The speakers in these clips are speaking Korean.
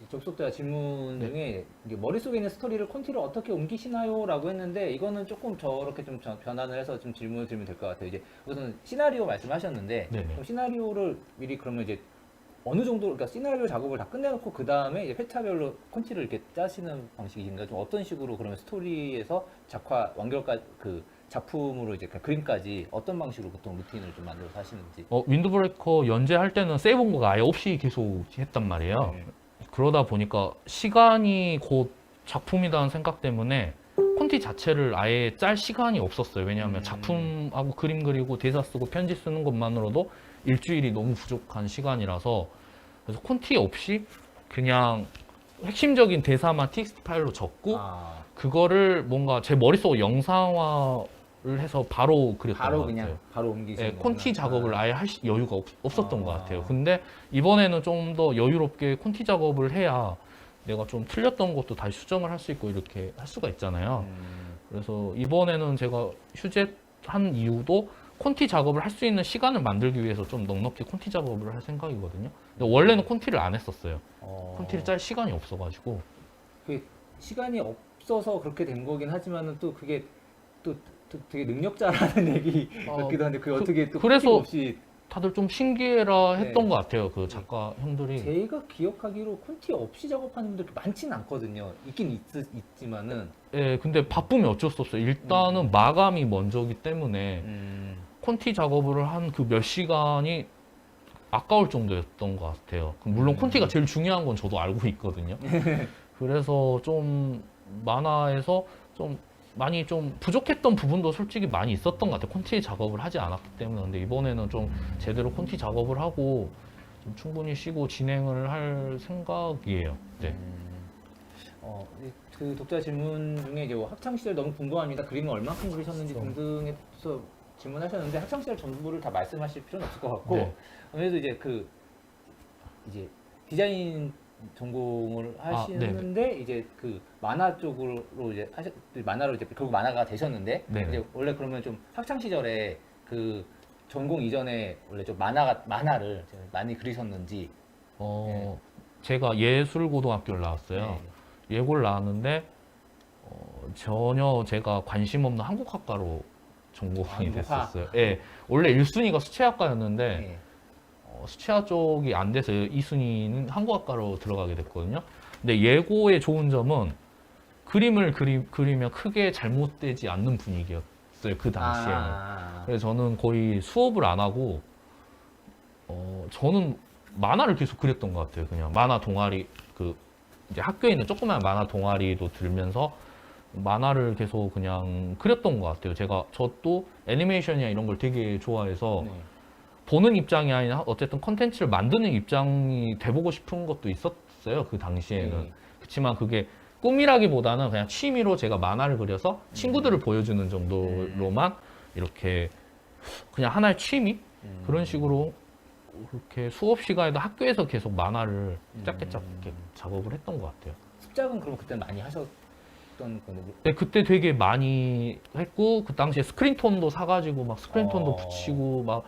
접속자 질문 네. 중에 이게 머릿속에 있는 스토리를 콘티로 어떻게 옮기시나요? 라고 했는데 이거는 조금 저렇게 좀 변환을 해서 좀 질문을 드리면 될 것 같아요. 이제 우선 시나리오 말씀하셨는데 네네. 그럼 시나리오를 미리 그러면 이제 어느 정도 그러니까 시나리오 작업을 다 끝내놓고 그 다음에 이제 회차별로 콘티를 이렇게 짜시는 방식이신가? 좀 어떤 식으로 그러면 스토리에서 작화 완결까지 그 작품으로 이제 그림까지 어떤 방식으로 보통 루틴을 좀 만들어서 하시는지. 윈드브레이커 연재할 때는 세이브 온거가 아예 없이 계속 했단 말이에요. 네. 그러다 보니까 시간이 곧 작품이라는 생각 때문에 콘티 자체를 아예 짤 시간이 없었어요. 왜냐하면 작품하고 그림 그리고 대사 쓰고 편지 쓰는 것만으로도 일주일이 너무 부족한 시간이라서 그래서 콘티 없이 그냥 핵심적인 대사만 텍스트 파일로 적고 아, 그거를 뭔가 제 머릿속으로 영상화를 해서 바로 그렸던 바로 것 그냥 같아요. 바로 옮기시는 예, 콘티 거구나. 작업을 아. 아예 할 여유가 없었던 것 아. 같아요. 근데 이번에는 좀 더 여유롭게 콘티 작업을 해야 내가 좀 틀렸던 것도 다시 수정을 할 수 있고 이렇게 할 수가 있잖아요. 그래서 이번에는 제가 휴재한 이유도 콘티 작업을 할 수 있는 시간을 만들기 위해서 좀 넉넉히 콘티 작업을 할 생각이거든요. 근데 원래는 콘티를 안 했었어요. 콘티를 짤 시간이 없어가지고. 그 시간이 없어서 그렇게 된 거긴 하지만은 또 그게 또 되게 능력자라는 얘기 같기도 한데 그게 어떻게 또 그래서 콘티가 없이 다들 좀 신기해라 했던 네. 것 같아요. 그 작가 형들이. 제가 기억하기로 콘티 없이 작업하는 분들 많지는 않거든요. 있긴 있지만은 예, 근데 바쁘면 어쩔 수 없어요. 일단은 마감이 먼저기 때문에 콘티 작업을 한 그 몇 시간이 아까울 정도였던 것 같아요. 물론 콘티가 제일 중요한 건 저도 알고 있거든요. 그래서 좀 만화에서 좀 많이 좀 부족했던 부분도 솔직히 많이 있었던 것 같아요. 콘티 작업을 하지 않았기 때문에. 근데 이번에는 좀 제대로 콘티 작업을 하고 좀 충분히 쉬고 진행을 할 생각이에요. 네. 그 독자 질문 중에 이제 학창 시절 너무 궁금합니다. 그림을 얼마큼 그리셨는지 등등해서 질문하셨는데 학창 시절 전부를 다 말씀하실 필요는 없을 것 같고 네. 아무래도 이제 이제 디자인 전공을 하시는데 이제 그 만화 쪽으로 이제 만화로 이제 결국 만화가 되셨는데 네네. 이제 원래 그러면 좀 학창 시절에 그 전공 이전에 원래 좀 만화를 많이 그리셨는지. 제가 예술고등학교를 나왔어요. 네. 예고를 나왔는데 전혀 제가 관심 없는 한국학과로 전공이 한국화? 됐었어요. 예, 원래 1순위가 수채학과였는데 네. 수채화 쪽이 안 돼서 2순위는 한국학과로 들어가게 됐거든요. 근데 예고의 좋은 점은 그림을 그리면 크게 잘못되지 않는 분위기였어요. 그 당시에는. 그래서 저는 거의 수업을 안 하고 저는 만화를 계속 그렸던 것 같아요. 그냥 만화 동아리 이제 학교에 있는 조그만 만화 동아리도 들면서 만화를 계속 그냥 그렸던 것 같아요. 저도 애니메이션이나 이런 걸 되게 좋아해서 네. 보는 입장이 아니라 어쨌든 컨텐츠를 만드는 입장이 돼보고 싶은 것도 있었어요. 그 당시에는. 네. 그렇지만 그게 꿈이라기보다는 그냥 취미로 제가 만화를 그려서 친구들을 보여주는 정도로만 이렇게 그냥 하나의 취미? 그런 식으로 그렇게 수업 시간에도 학교에서 계속 만화를 짧게 작업을 했던 것 같아요. 습작은 그럼 그때 많이 하셨던 건데. 네, 그때 되게 많이 했고 그 당시에 스크린톤도 사가지고 막 스크린톤도 붙이고 막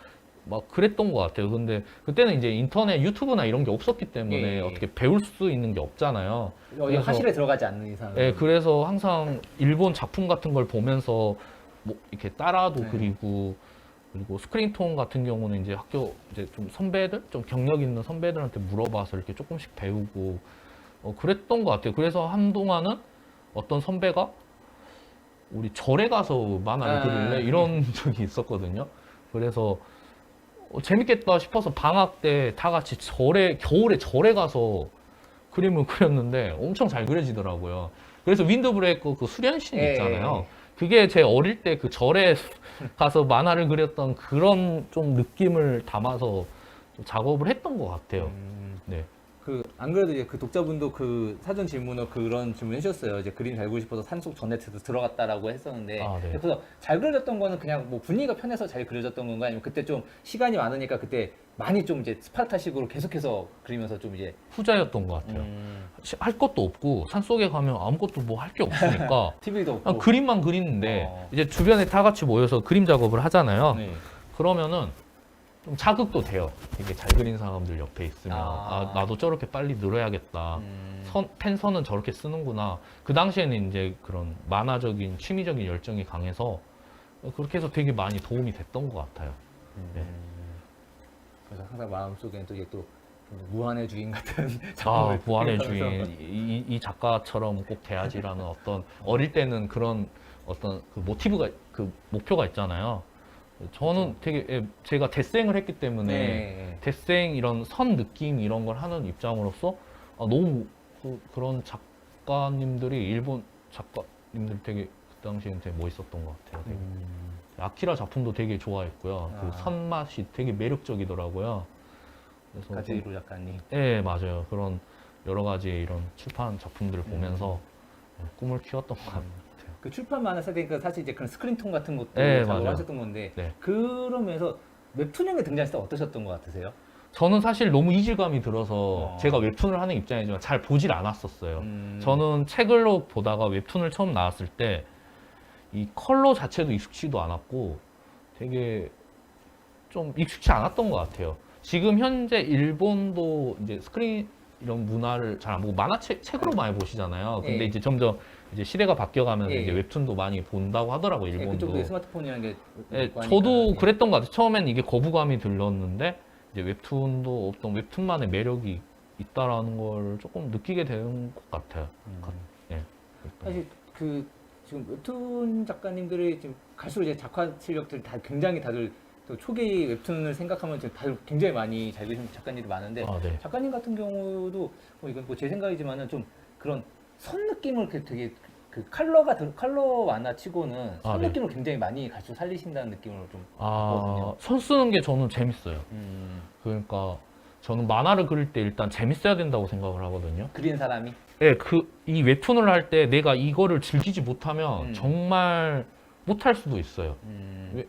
그랬던 것 같아요. 근데 그때는 이제 인터넷 유튜브나 이런 게 없었기 때문에 예. 어떻게 배울 수 있는 게 없잖아요. 여기 화실에 들어가지 않는 이상. 네, 그래서 항상 일본 작품 같은 걸 보면서 뭐 이렇게 따라도 네. 그리고 스크린톤 같은 경우는 이제 학교 이제 좀 선배들, 좀 경력 있는 선배들한테 물어봐서 이렇게 조금씩 배우고 그랬던 것 같아요. 그래서 한동안은 어떤 선배가 우리 절에 가서 만화를 그릴래? 이런 적이 있었거든요. 그래서 재밌겠다 싶어서 방학 때 다 같이 겨울에 절에 가서 그림을 그렸는데 엄청 잘 그려지더라고요. 그래서 윈드브레이커 그 수련신 있잖아요. 그게 제 어릴 때 그 절에 가서 만화를 그렸던 그런 좀 느낌을 담아서 좀 작업을 했던 것 같아요. 네. 안 그래도 이제 그 독자분도 그 사전 질문으로 그런 질문 해주셨어요. 이제 그림 잘 그리고 싶어서 산속 전네트도 들어갔다라고 했었는데. 네. 그래서 잘 그려졌던 거는 그냥 뭐 분위기가 편해서 잘 그려졌던 건가 아니면 그때 좀 시간이 많으니까 그때 많이 좀 이제 스파르타식으로 계속해서 그리면서 좀 이제. 후자였던 것 같아요. 할 것도 없고 산속에 가면 아무것도 뭐 할 게 없으니까 TV도 없고. 그냥 그림만 그리는데 이제 주변에 다 같이 모여서 그림 작업을 하잖아요. 네. 그러면은 좀 자극도 돼요. 되게 잘 그린 사람들 옆에 있으면 나도 저렇게 빨리 늘어야겠다. 펜선은 저렇게 쓰는구나. 그 당시에는 이제 그런 만화적인 취미적인 열정이 강해서 그렇게 해서 되게 많이 도움이 됐던 것 같아요. 네. 그래서 항상 마음속에는 또 이게 또 무한의 주인 같은 아, 작품을 무한의 그리면서 주인 이 작가처럼 꼭 돼야지라는 어떤 어릴 때는 그런 어떤 그 모티브가 그 목표가 있잖아요. 저는 되게 제가 데생을 했기 때문에 네. 데생 이런 선 느낌 이런 걸 하는 입장으로서 너무 그런 작가님들이 일본 작가님들 되게 그 당시에는 되게 멋있었던 것 같아요. 되게. 아키라 작품도 되게 좋아했고요. 그 선맛이 되게 매력적이더라고요. 그래서 가즈히로 작가님. 네, 맞아요. 그런 여러 가지 이런 출판 작품들을 보면서 꿈을 키웠던 것 같아요. 그 출판 만화 세대니까 사실 이제 그런 스크린통 같은 것도 네, 작업하셨던 건데 네. 그러면서 웹툰형에 등장했을 때 어떠셨던 것 같으세요? 저는 사실 너무 이질감이 들어서 어. 제가 웹툰을 하는 입장이지만 잘 보질 않았었어요. 음. 저는 책으로 보다가 웹툰을 처음 나왔을 때 이 컬러 자체도 익숙치도 않았고 되게 좀 익숙치 않았던 것 같아요. 지금 현재 일본도 이제 스크린 이런 문화를 잘 안 보고 책으로 많이 보시잖아요. 근데 예. 이제 점점 이제 시대가 바뀌어가면서 예. 이제 웹툰도 많이 본다고 하더라고요, 네, 일본도. 그쪽도 스마트폰이라는 게 예, 있고 하니까. 저도 예. 그랬던 것 같아요. 처음엔 이게 거부감이 들렸는데 이제 웹툰도 어떤 웹툰만의 매력이 있다라는 걸 조금 느끼게 되는 것 같아요. 예. 사실 그 지금 웹툰 작가님들이 지금 갈수록 이제 작화 실력들 다 굉장히 다들 또 초기 웹툰을 생각하면 지금 다들 굉장히 많이 잘 그리는 작가님들이 많은데 아, 네. 작가님 같은 경우도 이건 뭐 제 생각이지만은 좀 그런 선 느낌을 이렇게 되게 그 컬러 만화치고는 선 네. 느낌을 굉장히 많이 갈수록 살리신다는 느낌을 좀 받거든요. 손 쓰는 게 저는 재밌어요. 그러니까 저는 만화를 그릴 때 일단 재밌어야 된다고 생각을 하거든요. 그린 사람이 예, 이 웹툰을 할 때 내가 이거를 즐기지 못하면 정말 못할 수도 있어요.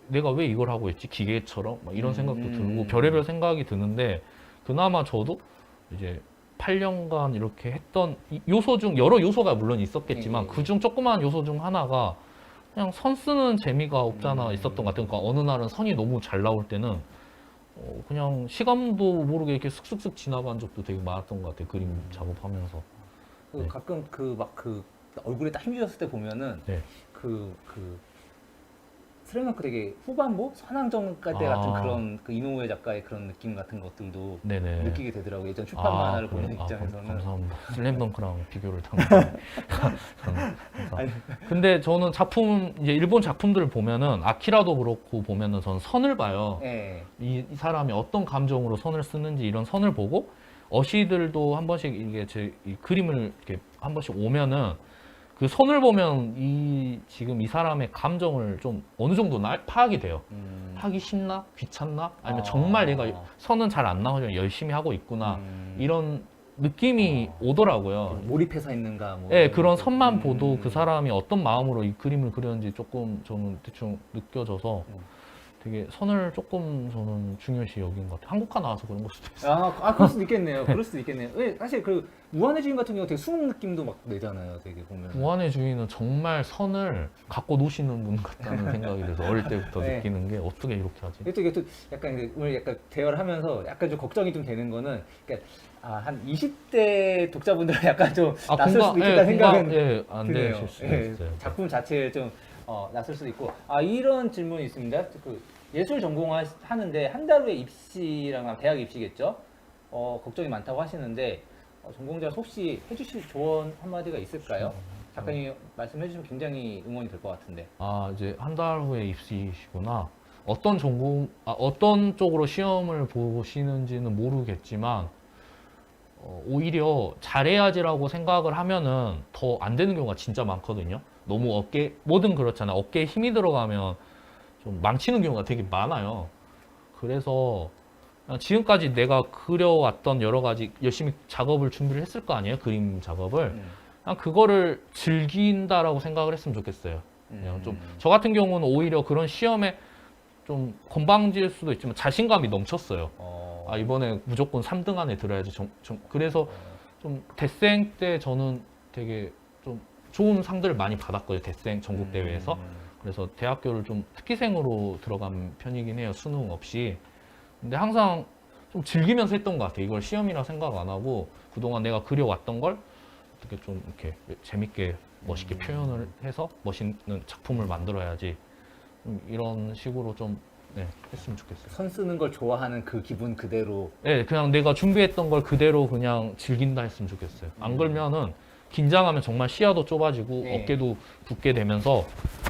내가 왜 이걸 하고 있지? 기계처럼? 막 이런 생각도 들고 별의별 생각이 드는데 그나마 저도 이제 8년간 이렇게 했던 요소 중 여러 요소가 물론 있었겠지만 그중 조그마한 요소 중 하나가 그냥 선 쓰는 재미가 없잖아 있었던 것 같아요. 그러니까 어느 날은 선이 너무 잘 나올 때는 그냥 시간도 모르게 이렇게 슥슥슥 지나간 적도 되게 많았던 것 같아요. 그림 작업하면서. 네. 가끔 그 얼굴에 딱 힘주셨을 때 보면은 네. 그 스레만크 되게 후반부 선왕정가 때 아. 같은 그런 그 이노우에 작가의 그런 느낌 같은 것들도 네네. 느끼게 되더라고요. 예전 출판 만화를 보는 그래요? 입장에서는. 감사합니다. 슬램덩크랑 비교를 당연히. 근데 저는 이제 일본 작품들을 보면은 아키라도 그렇고 보면은 저는 선을 봐요. 예. 이 사람이 어떤 감정으로 선을 쓰는지 이런 선을 보고 어시들도 한 번씩 이게 이 그림을 이렇게 한 번씩 오면은 그 선을 보면 지금 이 사람의 감정을 좀 어느 정도 파악이 돼요. 하기 싫나? 귀찮나? 아니면 정말 얘가 선은 잘 안 나오지만 열심히 하고 있구나. 이런 느낌이 오더라고요. 몰입해서 했는가 뭐. 네, 그런 선만 보도 그 사람이 어떤 마음으로 이 그림을 그렸는지 조금 저는 대충 느껴져서 되게 선을 조금 저는 중요시 여긴 것 같아요. 한국화 나와서 그런 걸 수도 있어요. 그럴 수도 있겠네요. 그럴 수도 있겠네요. 왜 사실 그 무한의 주인 같은 경우 되게 수능 느낌도 막 내잖아요. 되게 보면. 무한의 주인은 정말 선을 갖고 노시는 분 같다는 생각이 들어서 어릴 때부터 네. 느끼는 게 어떻게 이렇게 하지? 이게 또 약간 이제 오늘 약간 대화를 하면서 약간 좀 걱정이 좀 되는 거는 그러니까 한 20대 독자분들은 약간 좀 낯설 수도 있겠다는 생각은 안 드네요. 되실 수도 예, 있어요. 작품 자체를 좀 낯설 수도 있고 이런 질문이 있습니다. 그 예술 전공하는데 한 달 후에 입시랑 대학 입시겠죠? 걱정이 많다고 하시는데 전공자로서 혹시 해주실 조언 한마디가 있을까요? 작가님이 말씀해 주시면 굉장히 응원이 될 것 같은데. 이제 한 달 후에 입시시구나. 어떤 쪽으로 시험을 보시는지는 모르겠지만, 오히려 잘해야지라고 생각을 하면은 더 안 되는 경우가 진짜 많거든요. 너무 뭐든 그렇잖아요. 어깨에 힘이 들어가면 좀 망치는 경우가 되게 많아요. 그래서 지금까지 내가 그려왔던 여러 가지 열심히 작업을 준비를 했을 거 아니에요? 그림 작업을. 그냥 그거를 즐긴다라고 생각을 했으면 좋겠어요. 그냥 좀, 저 같은 경우는 오히려 그런 시험에 좀 건방질 수도 있지만 자신감이 넘쳤어요. 이번에 무조건 3등 안에 들어야지. 그래서 좀 대생 때 저는 되게 좀 좋은 상들을 많이 받았거든요. 대생 전국 대회에서. 그래서 대학교를 좀 특기생으로 들어간 편이긴 해요. 수능 없이. 근데 항상 좀 즐기면서 했던 것 같아요. 이걸 시험이라 생각 안 하고 그동안 내가 그려왔던 걸 어떻게 좀 이렇게 재밌게 멋있게 표현을 해서 멋있는 작품을 만들어야지. 이런 식으로 좀 네, 했으면 좋겠어요. 선 쓰는 걸 좋아하는 그 기분 그대로. 네, 그냥 내가 준비했던 걸 그대로 그냥 즐긴다 했으면 좋겠어요. 안 그러면은 긴장하면 정말 시야도 좁아지고 네. 어깨도 붓게 되면서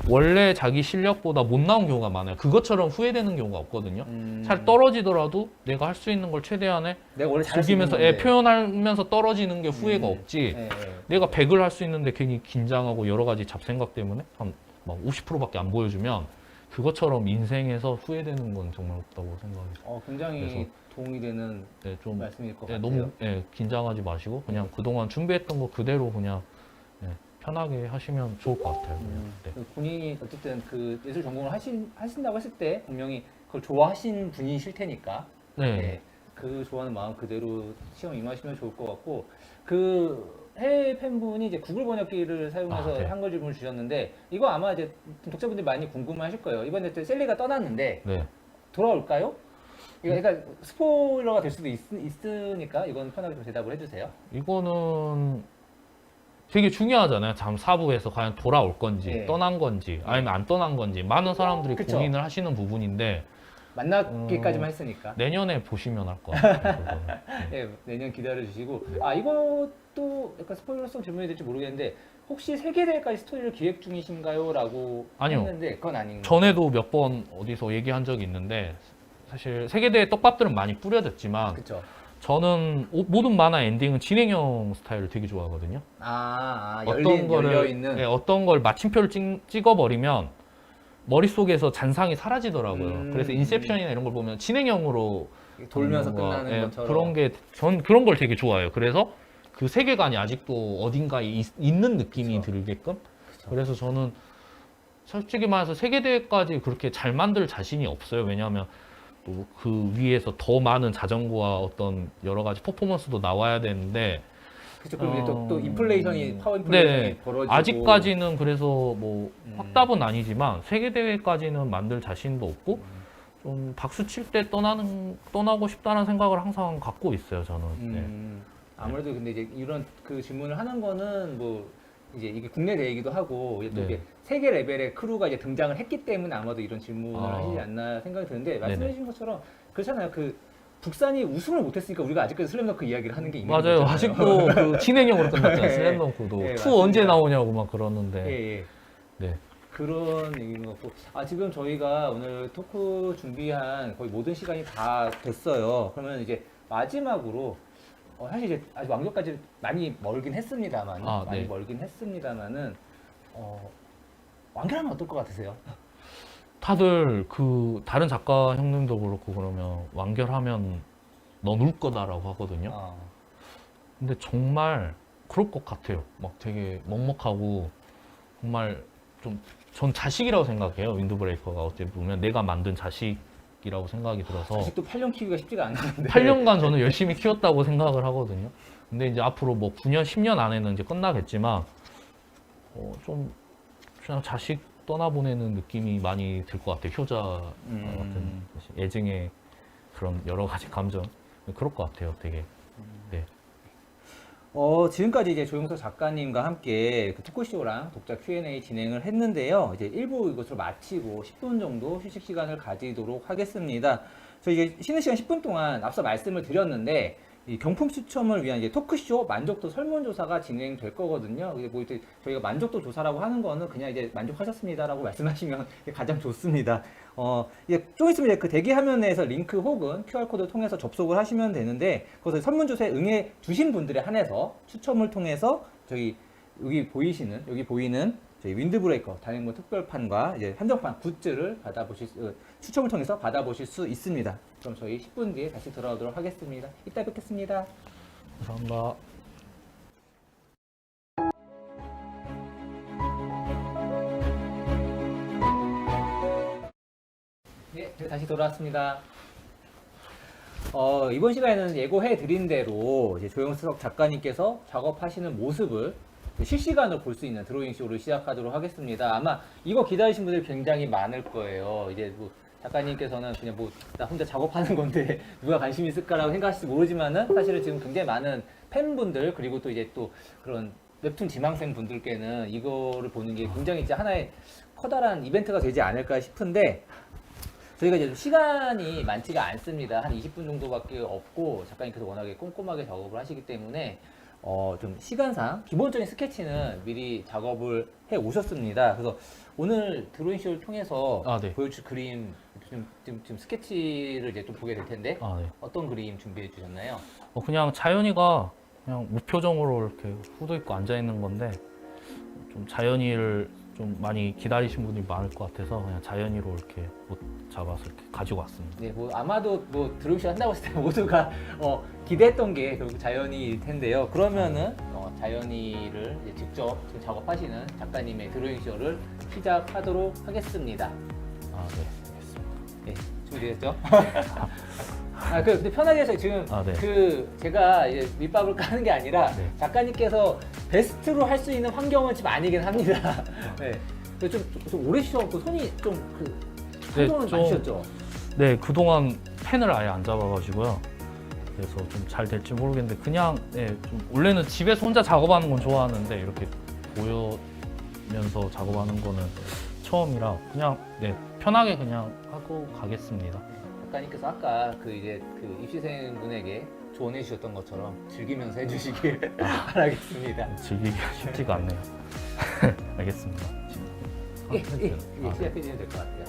원래 자기 실력보다 못 나온 경우가 많아요. 그것처럼 후회되는 경우가 없거든요. 잘 떨어지더라도 내가 할 수 있는 걸 최대한에 내가 원래 잘할 수 있는 즐기면서 건데. 표현하면서 떨어지는 게 후회가 없지. 네, 네. 내가 100을 할 수 있는데 괜히 긴장하고 여러 가지 잡생각 때문에 한 막 50%밖에 안 보여주면 그것처럼 인생에서 후회되는 건 정말 없다고 생각해요. 굉장히 그래서- 도움이 되는 네, 좀 말씀일 것 네, 같아요. 너무 긴장하지 마시고 그냥 그동안 준비했던 거 그대로 그냥 편하게 하시면 좋을 것 같아요. 그냥. 네. 본인이 어쨌든 그 예술 전공을 하신다고 했을 때 분명히 그걸 좋아하신 분이실 테니까 네. 네, 그 좋아하는 마음 그대로 시험 임하시면 좋을 것 같고 그 해외 팬분이 이제 구글 번역기를 사용해서 네. 한글 질문을 주셨는데 이거 아마 이제 독자분들이 많이 궁금해하실 거예요. 이번에 또 셀리가 떠났는데 네. 돌아올까요? 이거 그러니까 스포일러가 될 수도 있으니까 이건 편하게 좀 대답을 해주세요. 이거는 되게 중요하잖아요. 다음 4부에서 과연 돌아올 건지 네. 떠난 건지 아니면 안 떠난 건지 많은 사람들이 그쵸. 고민을 하시는 부분인데 만나기까지만 했으니까. 내년에 보시면 할 것 같아요. 그거는. 네, 내년 기다려 주시고 이것도 약간 스포일러성 질문이 될지 모르겠는데 혹시 세계대회까지 스토리를 기획 중이신가요? 라고 아니요. 했는데 그건 아닌 전에도 몇 번 어디서 얘기한 적이 있는데 사실 세계대회 떡밥들은 많이 뿌려졌지만 그쵸. 저는 모든 만화 엔딩은 진행형 스타일을 되게 좋아하거든요. 열려 있는 어떤 걸 마침표를 찍어버리면 머릿속에서 잔상이 사라지더라고요. 그래서 인셉션이나 이런 걸 보면 진행형으로 돌면서 뭔가, 끝나는 것처럼 그런 게 전 그런 걸 되게 좋아해요. 그래서 그 세계관이 아직도 어딘가에 있는 느낌이 그쵸. 들게끔. 그쵸. 그래서 저는 솔직히 말해서 세계대회까지 그렇게 잘 만들 자신이 없어요. 왜냐하면 또 그 위에서 더 많은 자전거와 어떤 여러 가지 퍼포먼스도 나와야 되는데 그쵸. 그리고 이제 또 어, 인플레이션이 파워 인플레이션이 네, 벌어지고 아직까지는 그래서 뭐 음. 확답은 아니지만 세계대회까지는 만들 자신도 없고 좀 박수 칠 때 떠나고 싶다는 생각을 항상 갖고 있어요. 저는. 네. 아무래도 근데 이제 이런 그 질문을 하는 거는 뭐 이제 이게 국내 대회이기도 하고 이제 또 네. 이게 세계 레벨의 크루가 이제 등장을 했기 때문에 아마도 이런 질문을 아. 하시지 않나 생각이 드는데 말씀해 네네. 주신 것처럼 그렇잖아요. 그 북산이 우승을 못했으니까 우리가 아직까지 슬램덩크 이야기를 하는 게 있는 맞아요. 거잖아요. 아직도 그 진행형으로 끝났잖아요. 네. 슬램덩크도 네, 2 맞습니다. 언제 나오냐고 막 그러는데. 예, 예. 네. 그런 얘기인 것 같고 지금 저희가 오늘 토크 준비한 거의 모든 시간이 다 됐어요. 그러면 이제 마지막으로 사실 이제 아직 완결까지 많이 멀긴 했습니다만 많이 네. 멀긴 했습니다만은 완결하면 어떨 것 같으세요? 다들 그 다른 작가 형님도 그렇고 그러면 완결하면 너 놀 거다라고 하거든요. 근데 정말 그럴 것 같아요. 막 되게 먹먹하고 정말 좀 전 자식이라고 생각해요. 윈드브레이커가 어찌 보면 내가 만든 자식이라고 생각이 들어서 아직도 8년 키우기가 쉽지가 않은데 8년간 저는 열심히 키웠다고 생각을 하거든요. 근데 이제 앞으로 뭐 9년, 10년 안에는 이제 끝나겠지만 좀 그냥 자식 떠나보내는 느낌이 많이 들 것 같아요. 효자 같은 애증의 그런 여러 가지 감정 그럴 것 같아요. 되게. 네. 지금까지 이제 조용석 작가님과 함께 그 토크쇼랑 독자 Q&A 진행을 했는데요. 이제 1부 이것으로 마치고 10분 정도 휴식 시간을 가지도록 하겠습니다. 저희 이제 쉬는 시간 10분 동안 앞서 말씀을 드렸는데 이 경품 추첨을 위한 이제 토크쇼 만족도 설문조사가 진행될 거거든요. 뭐 이제 저희가 만족도 조사라고 하는 거는 그냥 이제 만족하셨습니다라고 말씀하시면 가장 좋습니다. 이제 좀 있으면 이제 그 대기 화면에서 링크 혹은 QR코드를 통해서 접속을 하시면 되는데 그것을 설문조사에 응해 주신 분들에 한해서 추첨을 통해서 여기 보이는 저희 윈드브레이커 단행본 특별판과 이제 한정판 굿즈를 추첨을 통해서 받아보실 수 있습니다. 그럼 저희 10분 뒤에 다시 돌아오도록 하겠습니다. 이따 뵙겠습니다. 감사합니다. 네, 다시 돌아왔습니다. 이번 시간에는 예고해 드린 대로 이제 조영석 작가님께서 작업하시는 모습을 실시간으로 볼 수 있는 드로잉 쇼를 시작하도록 하겠습니다. 아마 이거 기다리신 분들 굉장히 많을 거예요. 이제 뭐 작가님께서는 그냥 뭐 나 혼자 작업하는 건데 누가 관심 있을까라고 생각하실지 모르지만은 사실은 지금 굉장히 많은 팬분들 그리고 또 이제 또 그런 웹툰 지망생 분들께는 이거를 보는 게 굉장히 이제 하나의 커다란 이벤트가 되지 않을까 싶은데 저희가 이제 좀 시간이 많지가 않습니다. 한 20분 정도밖에 없고 작가님께서 워낙에 꼼꼼하게 작업을 하시기 때문에 좀 시간상 기본적인 스케치는 미리 작업을 해 오셨습니다. 그래서 오늘 드로잉쇼를 통해서 아, 네. 보여줄 그림 좀 스케치를 이제 좀 보게 될 텐데 아, 네. 어떤 그림 준비해 주셨나요? 그냥 자연이가 그냥 무표정으로 이렇게 후드 입고 앉아 있는 건데 좀 자연이를 좀 많이 기다리신 분이 많을 것 같아서 그냥 자연이로 이렇게 옷 잡아서 이렇게 가지고 왔습니다. 네, 뭐 아마도 뭐 드로잉쇼 한다고 했을 때 모두가 기대했던 게 결국 자연이일 텐데요. 그러면은 자연이를 이제 직접 지금 작업하시는 작가님의 드로잉쇼를 시작하도록 하겠습니다. 아, 네. 알겠습니다. 네, 준비되셨죠? 근데 편하게 해서 지금 아, 네. 제가 이제 밑밥을 까는 게 아니라 네. 작가님께서 베스트로 할 수 있는 환경은 지금 아니긴 합니다. 네. 좀 오래 쉬어갖고 손이 네, 한동안 좀- 많이 쉬었죠? 네, 그동안 펜을 아예 안 잡아가지고요. 그래서 좀 잘 될지 모르겠는데 그냥 좀 원래는 집에서 혼자 작업하는 건 좋아하는데 이렇게 보여면서 작업하는 거는 처음이라 그냥 편하게 그냥 하고 가겠습니다. 작가님께서 아까 이제 입시생 분에게 조언해 주셨던 것처럼 즐기면서 해주시길 바라겠습니다. 즐기기가 쉽지가 않네요. 알겠습니다. 예, 해도 예, 돼요? 예, 아, 네. 시작해 주시면 될 것 같아요.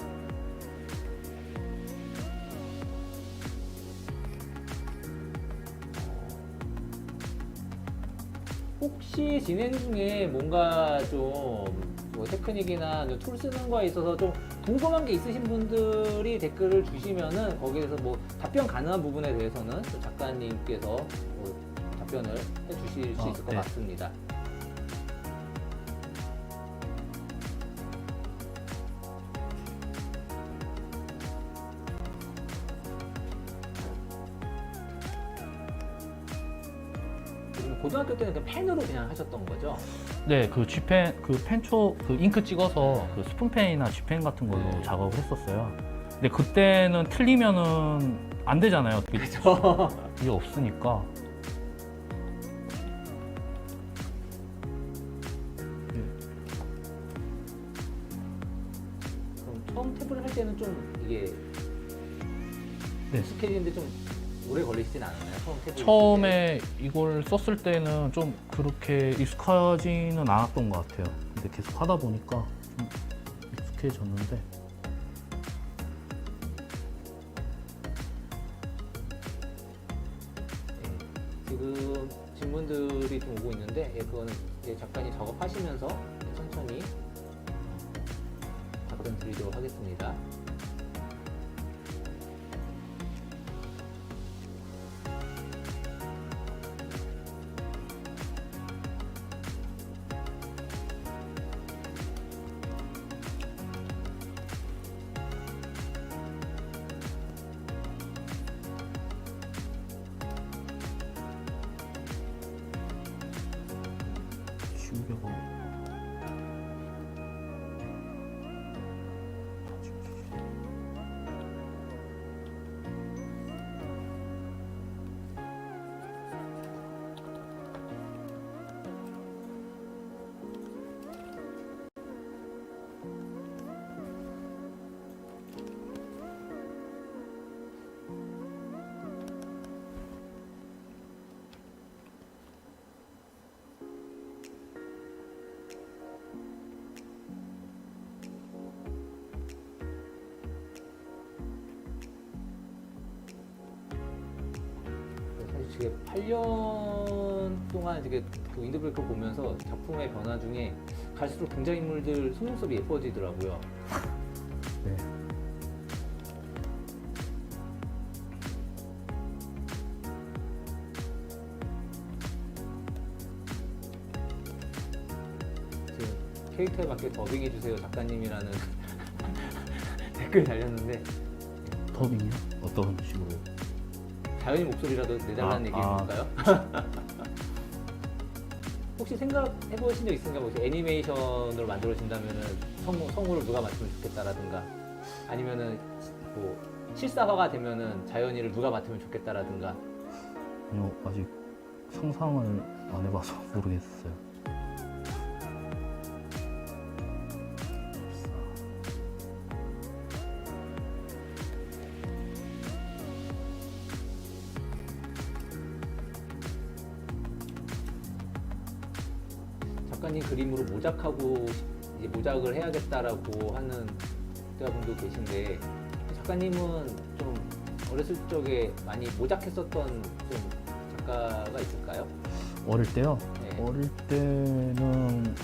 혹시 진행 중에 뭔가 좀뭐 테크닉이나 툴 쓰는 거에 있어서 좀 궁금한 게 있으신 분들이 댓글을 주시면은 거기에서 뭐 답변 가능한 부분에 대해서는 또 작가님께서 뭐 답변을 해 주실 수 있을 것 네. 같습니다. 그럼 고등학교 때는 그냥 펜으로 그냥 하셨던 거죠? 네, 그 G펜, 그 펜초, 그 잉크 찍어서 그 스푼펜이나 G펜 같은 걸로 네. 작업을 했었어요. 근데 그때는 틀리면은 안 되잖아요. 그렇죠. 이게 없으니까. 그럼 처음 탭을 할 때는 좀 이게 네. 익숙해지는데 좀 오래 걸리시진 않았나요? 처음 탭을 처음에 이걸 썼을 때는 좀 그렇게 익숙하지는 않았던 것 같아요. 근데 계속 하다 보니까 좀 익숙해졌는데. 지금 질문들이 좀 오고 있는데 그거는 이제 작가님 작업하시면서 천천히 답변 드리도록 하겠습니다. 지우개가 사실 지금 8년 동안 이게 그 윈드브레이커 보면서 작품의 변화 중에 갈수록 등장인물들 속눈썹이 예뻐지더라고요. 네. 지금 캐릭터에 맞게 더빙해 주세요 작가님이라는 댓글 달렸는데 더빙이요? 어떤 식으로? 자연이 목소리라도 내달라는 아, 얘기인 건가요? 혹시 생각해 보신 적 있으신가요? 혹시 애니메이션으로 만들어진다면은 성우를 누가 맡으면 좋겠다라든가 아니면은 뭐 실사화가 되면은 자연이를 누가 맡으면 좋겠다라든가. 아니요, 아직 상상을 안 해봐서 모르겠어요. 작가님 그림으로 모작하고 이제 모작을 해야겠다라고 하는 독자분도 계신데 작가님은 좀 어렸을 적에 많이 모작했었던 좀 작가가 있을까요? 어릴 때요? 네. 어릴 때는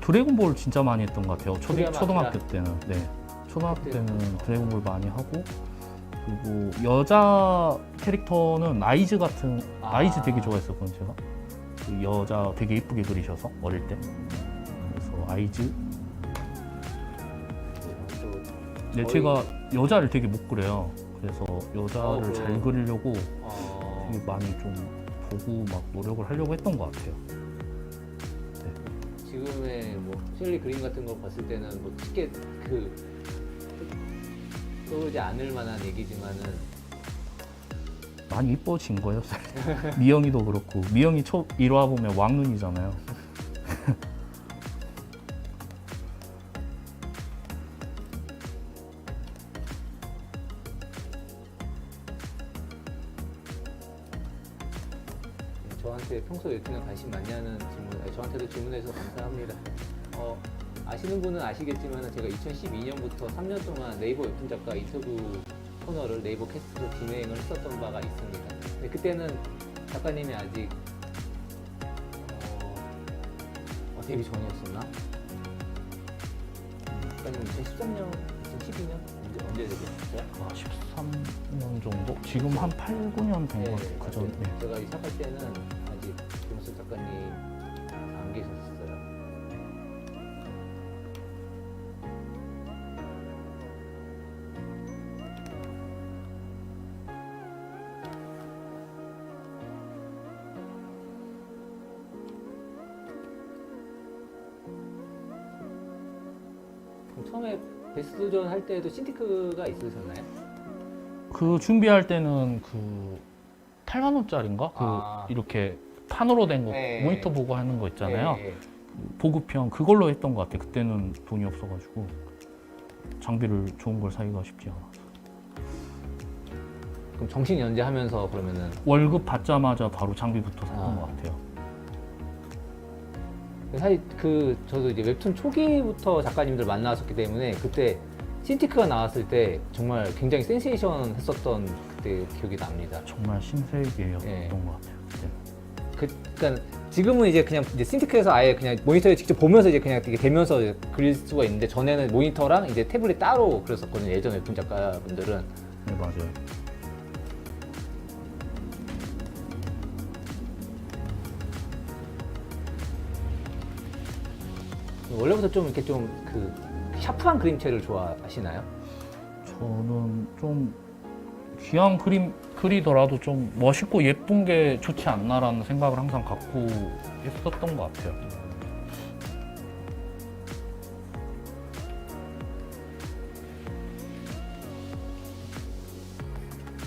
드래곤볼 진짜 많이 했던 것 같아요. 드라마, 초등학교 때는. 네. 초등학교 때는 드래곤볼 많이 하고, 그리고 여자 캐릭터는 아이즈 같은 아이즈 되게 좋아했었거든요. 제가 그 여자 되게 예쁘게 그리셔서 어릴 때. 그래서 아이즈. 또 근데 거의- 제가 여자를 되게 못 그려요. 그래서 여자를 그럼- 잘 그리려고 어, 되게 많이 좀 보고 막 노력을 하려고 했던 것 같아요. 지금의 뭐 셸리 그림 같은 거 봤을 때는 뭐 쉽게 그 떠오르지 않을 만한 얘기지만은 많이 이뻐진 거예요. 미영이도 그렇고 미영이 초 1화 보면 왕눈이잖아요. 저한테 평소 웹툰에 관심 많냐는 질문, 아니, 저한테도 질문해서 감사합니다. 아시는 분은 아시겠지만 제가 2012년부터 3년 동안 네이버 웹툰 작가 인터뷰 코너를 네이버 캐스트로 진행을 했었던 바가 있습니다. 근데 그때는 작가님이 아직 데뷔 전이었었나? 작가님 2013년, 2012년 언제 데뷔했어요? 13년 정도? 지금 한 8, 9년 된 것 같아요. 그전. 네. 제가 시작할 때는 아직 김수 작가님 안 계셨어요. 그럼 처음에 베스트전 할 때도 신티크가 있으셨나요? 그 준비할 때는 그 8만 원짜리인가? 그 아. 이렇게 판으로 된 거 네. 모니터 보고 하는 거 있잖아요. 예, 예. 보급형 그걸로 했던 것 같아요. 그때는 돈이 없어가지고 장비를 좋은 걸 사기가 쉽지 않아서. 그럼 정신 연재하면서 그러면은 월급 받자마자 바로 장비부터 샀던 아. 것 같아요. 사실 그 저도 이제 웹툰 초기부터 작가님들 만나왔었기 때문에 그때 신티크가 나왔을 때 정말 굉장히 센세이션 했었던 그때 기억이 납니다. 정말 신세계였던 예. 것 같아요. 그때. 그러니까 지금은 이제 그냥 이제 신티크에서 아예 그냥 모니터에 직접 보면서 이제 그냥 이렇게 대면서 이제 그릴 수가 있는데 전에는 모니터랑 이제 태블릿 따로 그렸었거든요. 예전 웹툰 작가분들은. 네, 맞아요. 원래부터 좀 이렇게 좀 그 샤프한 그림체를 좋아하시나요? 저는 좀 귀한 그림 그리더라도 좀 멋있고 예쁜 게 좋지 않나라는 생각을 항상 갖고 했었던 것 같아요.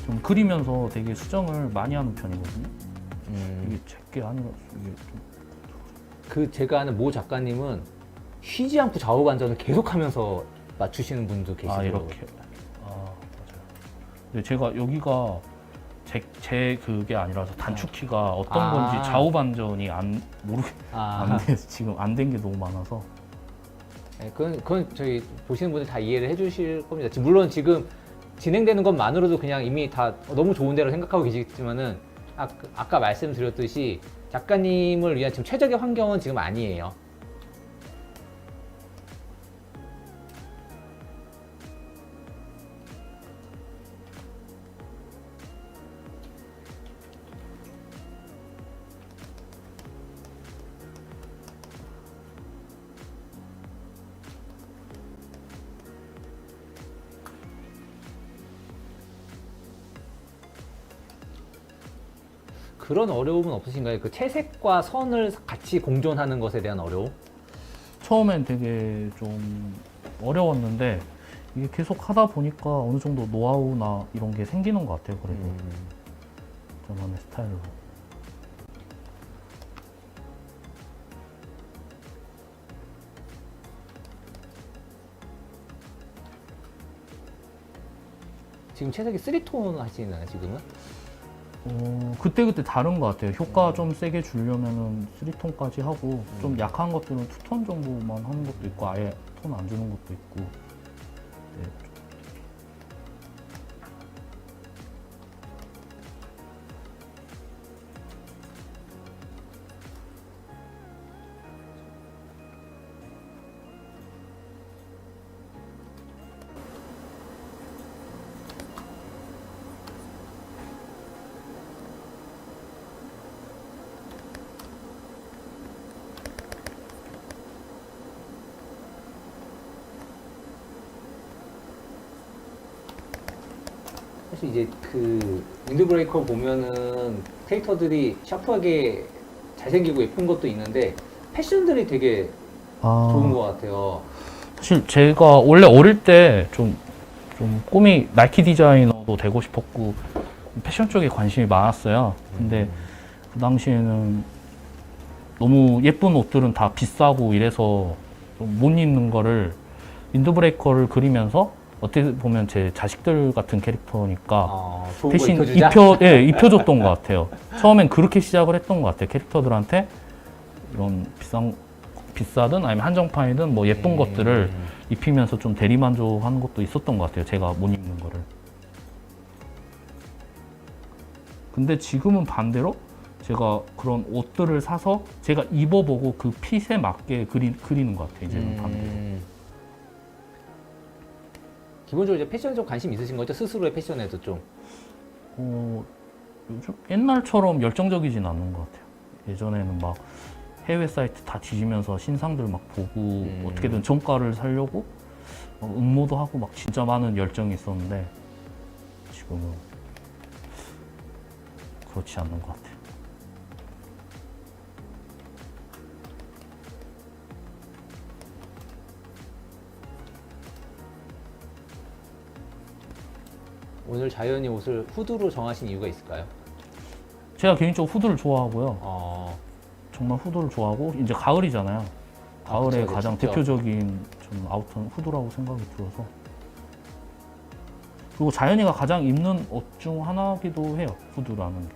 좀 그리면서 되게 수정을 많이 하는 편이거든요. 이게 제게 아니라 이게 좀 그 제가 아는 모 작가님은 쉬지 않고 좌우 반전을 계속하면서 맞추시는 분도 계시더라고요. 아 이렇게 맞아요. 근데 제가 여기가 제 그게 아니라서 단축키가 어떤 아. 건지 좌우 반전이 안 아, 돼서 지금 안 된 게 너무 많아서 네, 그건 저희 보시는 분들 다 이해를 해주실 겁니다. 물론 지금 진행되는 것만으로도 그냥 이미 다 너무 좋은 대로 생각하고 계시겠지만은 아까 말씀드렸듯이 작가님을 위한 지금 최적의 환경은 지금 아니에요. 그런 어려움은 없으신가요? 그 채색과 선을 같이 공존하는 것에 대한 어려움? 처음엔 되게 좀 어려웠는데 이게 계속 하다 보니까 어느 정도 노하우나 이런 게 생기는 것 같아요. 그래도 저만의 스타일로. 지금 채색이 3톤 하시나요, 지금은? 그때그때 다른 것 같아요. 효과 좀 세게 주려면은 3톤까지 하고 좀 약한 것들은 2톤 정도만 하는 것도 있고 아예 톤 안 주는 것도 있고. 네. 사실 이제 그 윈드브레이커 보면은 캐릭터들이 샤프하게 잘생기고 예쁜 것도 있는데 패션들이 되게 좋은 것 같아요. 사실 제가 원래 어릴 때 좀 꿈이 나이키 디자이너도 되고 싶었고 패션 쪽에 관심이 많았어요. 근데 그 당시에는 너무 예쁜 옷들은 다 비싸고 이래서 좀 못 입는 거를 윈드브레이커를 그리면서 어떻게 보면 제 자식들 같은 캐릭터니까 좋은 거 대신 입혀주자? 입혀줬던 것 같아요. 처음엔 그렇게 시작을 했던 것 같아요. 캐릭터들한테 이런 비싸든 아니면 한정판이든 뭐 예쁜 것들을 입히면서 좀 대리만족하는 것도 있었던 것 같아요. 제가 못 입는 거를. 근데 지금은 반대로 제가 그런 옷들을 사서 제가 입어보고 그 핏에 맞게 그리는 것 같아요. 이제는 반대로. 기본적으로 이제 패션에 좀 관심 있으신 거죠? 스스로의 패션에도 좀. 요즘 옛날처럼 열정적이진 않는 것 같아요. 예전에는 막 해외 사이트 다 뒤지면서 신상들 막 보고 어떻게든 정가를 살려고 응모도 하고 막 진짜 많은 열정이 있었는데 지금은 그렇지 않는 것 같아요. 오늘 자연이 옷을 후드로 정하신 이유가 있을까요? 제가 개인적으로 후드를 좋아하고요. 정말 후드를 좋아하고 이제 가을이잖아요. 가을에 그쵸, 가장 춥죠. 대표적인 좀 아우터는 후드라고 생각이 들어서 그리고 자연이가 가장 입는 옷 중 하나기도 해요. 후드라는 게.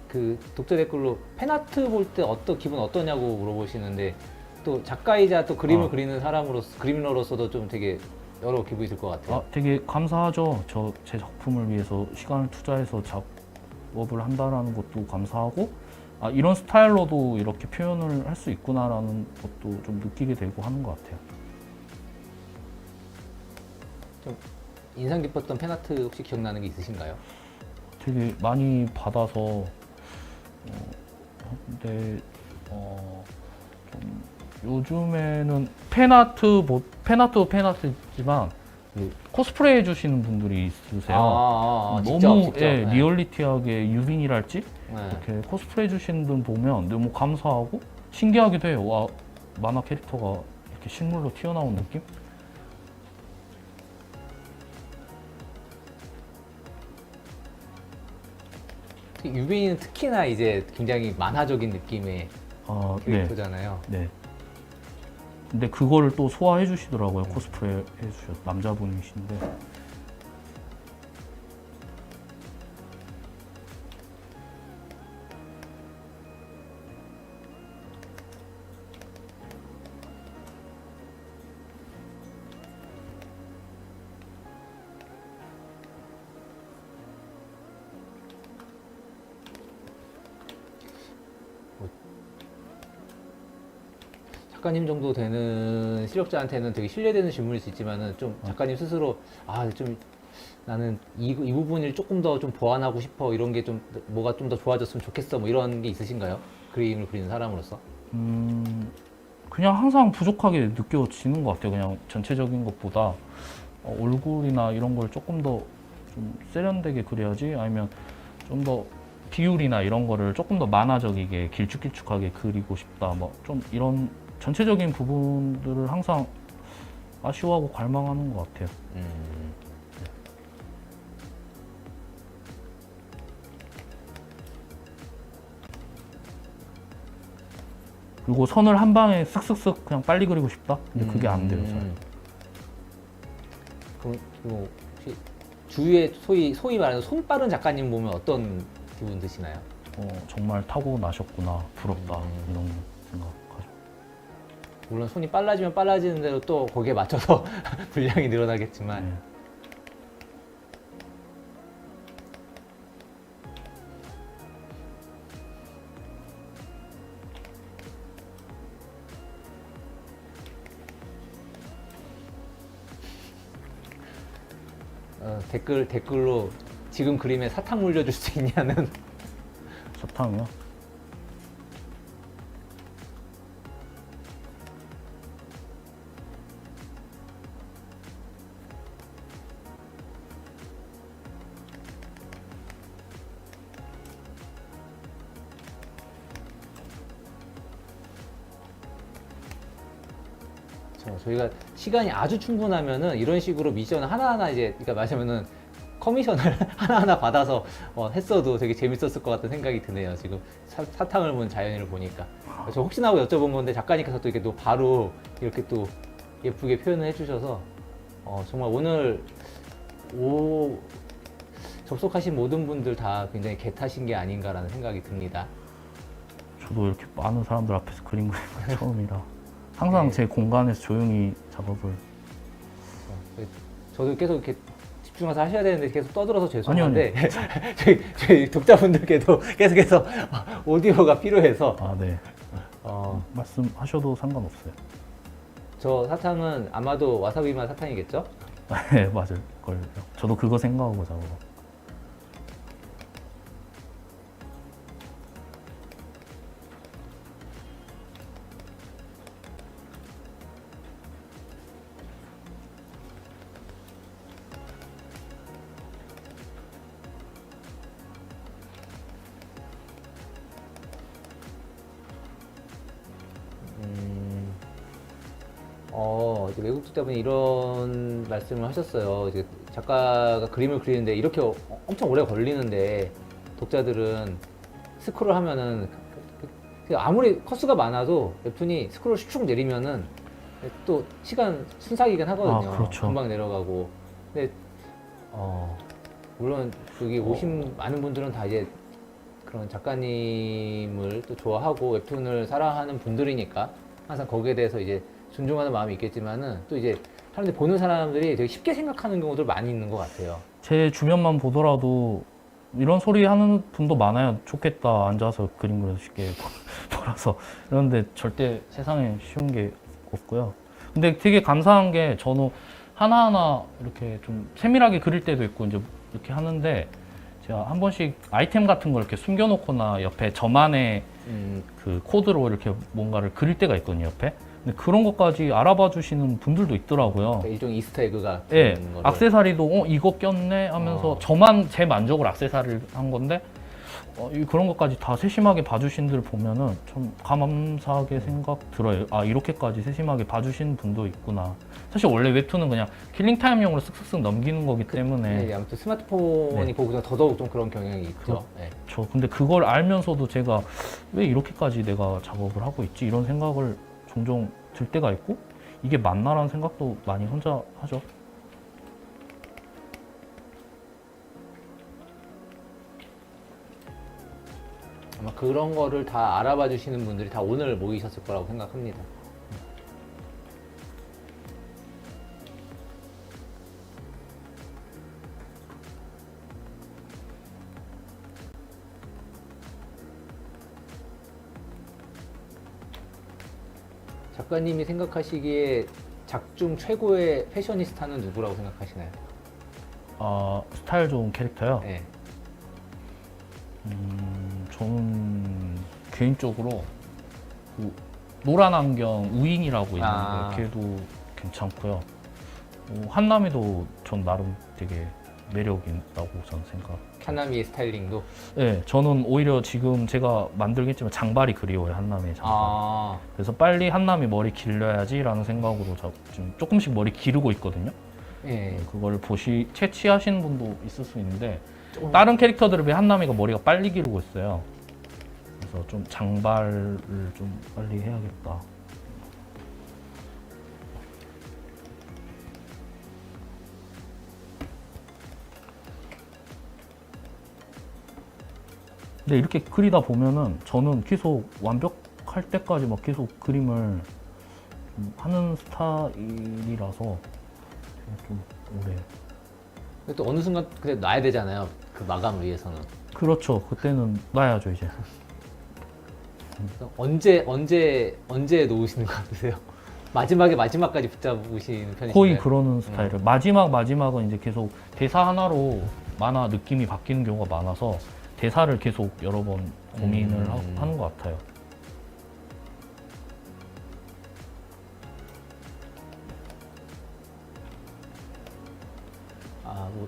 그 독자 댓글로 팬아트 볼 때 기분 어떠냐고 물어보시는데 또 작가이자 또 그림을 그리는 그림러로서도 좀 되게 여러 기분이 들 것 같아요. 되게 감사하죠. 제 작품을 위해서 시간을 투자해서 작업을 한다라는 것도 감사하고 이런 스타일로도 이렇게 표현을 할 수 있구나라는 것도 좀 느끼게 되고 하는 것 같아요. 좀 인상 깊었던 팬아트 혹시 기억나는 게 있으신가요? 되게 많이 받아서 근데 좀 요즘에는 팬아트지만 그 코스프레 해주시는 분들이 있으세요. 너무 직접. 리얼리티하게 유빈이랄지 네. 이렇게 코스프레 해주시는 분 보면 너무 감사하고 신기하기도 해요. 와, 만화 캐릭터가 이렇게 실물로 튀어나온 느낌? 유빈이는 특히나 이제 굉장히 만화적인 느낌의 네. 캐릭터잖아요. 네. 근데 그거를 또 소화해 주시더라고요. 코스프레 해주셨 남자분이신데. 작가님 정도 되는 실력자한테는 되게 신뢰되는 질문일 수 있지만은 좀 작가님 스스로 좀 나는 이 부분을 조금 더 좀 보완하고 싶어 이런 게 좀 뭐가 좀 더 좋아졌으면 좋겠어 뭐 이런 게 있으신가요? 그림을 그리는 사람으로서? 그냥 항상 부족하게 느껴지는 것 같아요. 그냥 전체적인 것보다 얼굴이나 이런 걸 조금 더 좀 세련되게 그려야지 아니면 좀 더 비율이나 이런 거를 조금 더 만화적이게 길쭉길쭉하게 그리고 싶다. 뭐 좀 이런 전체적인 부분들을 항상 아쉬워하고 갈망하는 것 같아요. 그리고 선을 한 방에 쓱쓱쓱 그냥 빨리 그리고 싶다? 근데 그게 안 돼요, 잘. 그럼 뭐 혹시 주위에 소위 말하는 손빠른 작가님 보면 어떤 기분 드시나요? 정말 타고나셨구나, 부럽다, 이런 생각하죠. 물론 손이 빨라지면 빨라지는 대로 또 거기에 맞춰서 분량이 늘어나겠지만 네. 댓글로 지금 그림에 사탕 물려줄 수 있냐는 사탕이요? 저희가 시간이 아주 충분하면은 이런 식으로 미션 하나하나 이제 그러니까 말하자면은 커미션을 하나하나 받아서 했어도 되게 재밌었을 것 같은 생각이 드네요. 지금 사탕을 문 자연이를 보니까. 저 혹시나 하고 여쭤본 건데 작가님께서 또 이렇게 또 바로 이렇게 또 예쁘게 표현을 해주셔서 정말 오늘 접속하신 모든 분들 다 굉장히 개타신 게 아닌가라는 생각이 듭니다. 저도 이렇게 많은 사람들 앞에서 그림 그리는 건 처음이라 항상 네. 제 공간에서 조용히 작업을. 저도 계속 이렇게 집중해서 하셔야 되는데 계속 떠들어서 죄송한데 아니요. 저희 독자분들께도 계속해서 오디오가 필요해서 아, 네. 어, 말씀하셔도 상관없어요. 저 사탕은 아마도 와사비만 사탕이겠죠? 네, 맞을 걸요. 저도 그거 생각하고 작업. 이제 외국 독자분이 이런 말씀을 하셨어요. 이제 작가가 그림을 그리는데 이렇게 엄청 오래 걸리는데 독자들은 스크롤 하면은 아무리 컷수가 많아도 웹툰이 스크롤 슉 내리면은 또 시간 순삭이긴 하거든요. 아, 그렇죠. 금방 내려가고. 근데 물론 여기 오신 많은 분들은 다 이제 그런 작가님을 또 좋아하고 웹툰을 사랑하는 분들이니까 항상 거기에 대해서 이제 존중하는 마음이 있겠지만은 또 이제 사람들이 보는 사람들이 되게 쉽게 생각하는 경우들 많이 있는 것 같아요. 제 주변만 보더라도 이런 소리 하는 분도 많아요. 좋겠다, 앉아서 그림 그려서 쉽게 몰아서. 그런데 절대 세상에 쉬운 게 없고요. 근데 되게 감사한 게 저는 하나하나 이렇게 좀 세밀하게 그릴 때도 있고 이제 이렇게 하는데 제가 한 번씩 아이템 같은 걸 이렇게 숨겨놓거나 옆에 저만의 그 코드로 이렇게 뭔가를 그릴 때가 있거든요, 옆에. 근데 그런 것까지 알아봐 주시는 분들도 있더라고요. 일종의 이스터에그가 예, 되는 거를. 액세서리도 이거 꼈네 하면서 저만 제 만족을 액세서리를 한 건데 그런 것까지 다 세심하게 봐주신 들 보면은 좀 감사하게 생각 들어요. 아, 이렇게까지 세심하게 봐주신 분도 있구나. 사실 원래 웹툰은 그냥 킬링타임용으로 쓱쓱쓱 넘기는 거기 때문에 네, 아무튼 스마트폰이 네. 보고서 더더욱 좀 그런 경향이 있죠. 네. 근데 그걸 알면서도 제가 왜 이렇게까지 내가 작업을 하고 있지 이런 생각을 종종 들 때가 있고 이게 맞나라는 생각도 많이 혼자 하죠. 아마 그런 거를 다 알아봐 주시는 분들이 다 오늘 모이셨을 거라고 생각합니다. 작가님이 생각하시기에 작중 최고의 패셔니스타는 누구라고 생각하시나요? 스타일 좋은 캐릭터요. 네. 저는 개인적으로 그 노란 안경 우인이라고 있는데 걔도 괜찮고요. 한남이도 전 나름 되게 매력이 있다고 저는 생각. 하나미의 스타일링도. 네, 저는 오히려 지금 제가 만들겠지만 장발이 그리워요. 한남의 장발. 아, 그래서 빨리 한남이 머리 길러야지라는 생각으로 지금 조금씩 머리 기르고 있거든요. 예. 그걸 채취하시는 분도 있을 수 있는데 조금- 다른 캐릭터들에 비해 한남이가 머리가 빨리 기르고 있어요. 그래서 좀 장발을 좀 빨리 해야겠다. 근데 이렇게 그리다 보면은 저는 계속 완벽할 때까지 막 계속 그림을 좀 하는 스타일이라서 좀 오래. 근데 또 어느 순간 그때 놔야 되잖아요. 그 마감을 위해서는. 그렇죠. 그때는 놔야죠 이제. 그래서 언제 놓으시는 것 같으세요? 마지막까지 붙잡으시는 편이신가요? 거의 그러는 스타일을. 마지막은 이제 계속 대사 하나로 만화 느낌이 바뀌는 경우가 많아서 대사를 계속 여러 번 고민을 하는 것 같아요. 뭐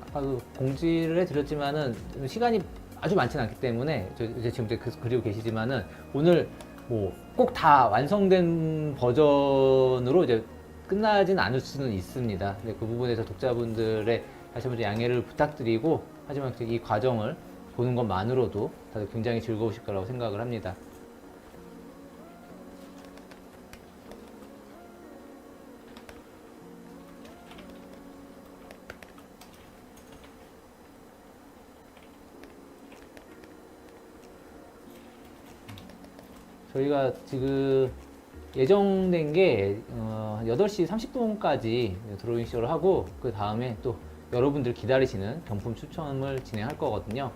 아까도 공지를 해드렸지만은 시간이 아주 많지는 않기 때문에 이제 지금 그리고 계시지만은 오늘 뭐 꼭 다 완성된 버전으로 이제 끝나진 않을 수는 있습니다. 근데 그 부분에서 독자분들의 다시 한번 양해를 부탁드리고, 하지만 이 과정을 보는 것만으로도 다들 굉장히 즐거우실 거라고 생각을 합니다. 저희가 지금 예정된 게 8시 30분까지 드로잉 쇼를 하고, 그 다음에 또 여러분들 기다리시는 경품 추첨을 진행할 거거든요.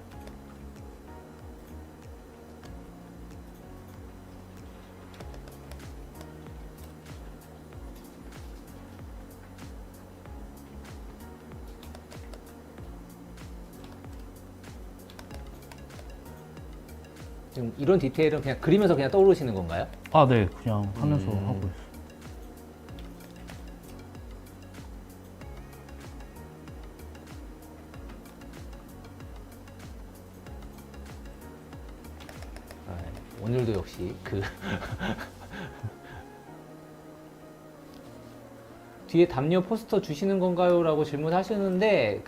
지금 이런 디테일은 그냥 그리면서 그냥 떠오르시는 건가요? 아, 네. 그냥 하면서 하고 있어요. 오늘도 역시 뒤에 담요 포스터 주시는 건가요? 라고 질문하시는데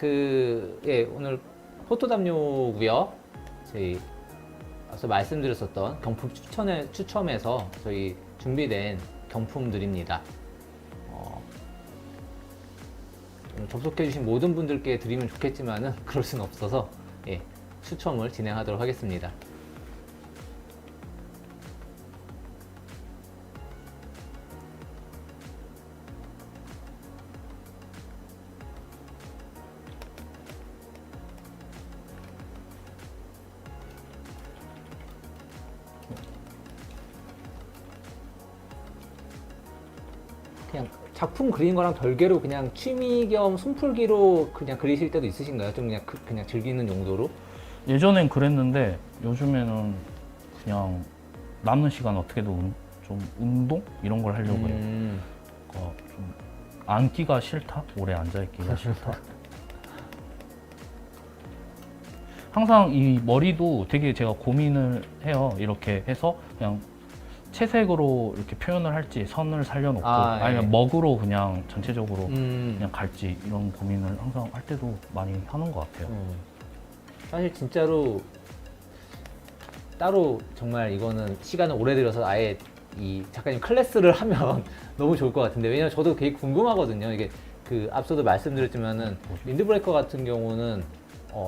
예, 오늘 포토 담요고요. 저희 앞서 말씀드렸었던 경품 추첨에서 저희 준비된 경품들입니다. 접속해주신 모든 분들께 드리면 좋겠지만은 그럴 수는 없어서, 예, 추첨을 진행하도록 하겠습니다. 그냥 작품 그리는 거랑 별개로 그냥 취미 겸 손풀기로 그냥 그리실 때도 있으신가요? 좀 그냥 즐기는 용도로? 예전엔 그랬는데 요즘에는 그냥 남는 시간 어떻게든 좀 운동 이런 걸 하려고 해요. 좀 앉기가 싫다? 오래 앉아있기가 싫다? 항상 이 머리도 되게 제가 고민을 해요. 이렇게 해서 그냥 채색으로 이렇게 표현을 할지 선을 살려놓고 아니면 예. 먹으로 그냥 전체적으로 그냥 그냥 갈지 이런 고민을 항상 할 때도 많이 하는 것 같아요. 사실 진짜로 따로 정말 이거는 시간을 오래 들여서 아예 이 작가님 클래스를 하면 너무 좋을 것 같은데, 왜냐면 저도 되게 궁금하거든요. 이게 앞서도 말씀드렸지만은 윈드브레이커 같은 경우는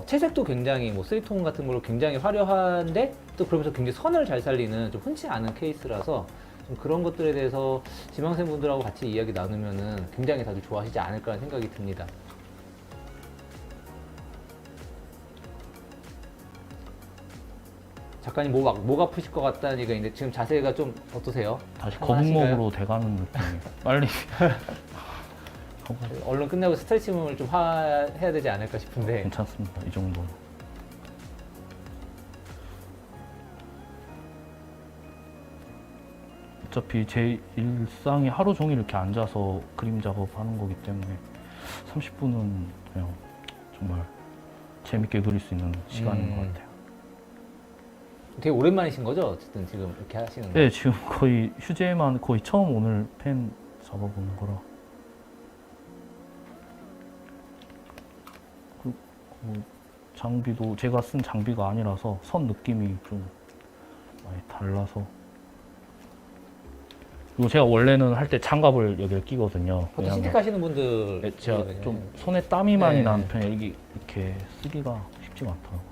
채색도 굉장히 뭐 3톤 같은 걸로 굉장히 화려한데 또 그러면서 굉장히 선을 잘 살리는 좀 흔치 않은 케이스라서 좀 그런 것들에 대해서 지망생분들하고 같이 이야기 나누면은 굉장히 다들 좋아하시지 않을까 하는 생각이 듭니다. 작가님 목 아프실 것 같다는 얘기인데 지금 자세가 좀 어떠세요? 다시 할만하신가요? 거북목으로 돼가는 느낌이 빨리 얼른 끝내고 스트레칭을 좀 해야 되지 않을까 싶은데. 괜찮습니다. 이 정도. 어차피 제 일상이 하루 종일 이렇게 앉아서 그림 작업하는 거기 때문에 30분은 그냥 정말 재밌게 그릴 수 있는 시간인 것 같아요. 되게 오랜만이신 거죠? 어쨌든 지금 이렇게 하시는 거. 네, 지금 거의 휴재만 거의 처음 오늘 펜 잡아보는 거라. 장비도 제가 쓴 장비가 아니라서 선 느낌이 좀 많이 달라서. 그리고 제가 원래는 할 때 장갑을 여기를 끼거든요. 보통 왜냐면 신택 하시는 분들 네, 제가 좀 손에 땀이 많이 네. 나는 편이에요. 이게 이렇게 쓰기가 쉽지가 않더라고요.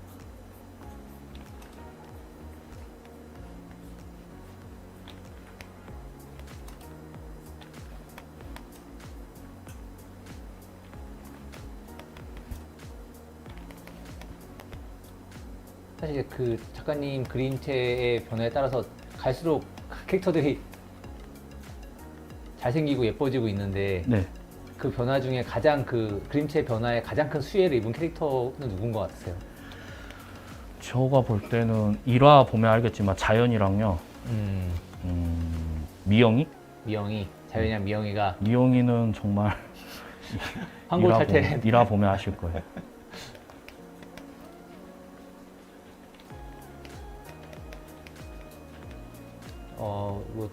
사실 그 작가님 그림체의 변화에 따라서 갈수록 캐릭터들이 잘생기고 예뻐지고 있는데 네. 그 변화 중에 가장 그 그림체 변화에 가장 큰 수혜를 입은 캐릭터는 누군 것 같으세요? 제가 볼 때는 1화 보면 알겠지만 자연이랑요. 미영이? 자연이랑 미영이가 미영이는 정말 한국 탈퇴 1화 보면 아실 거예요. 뭐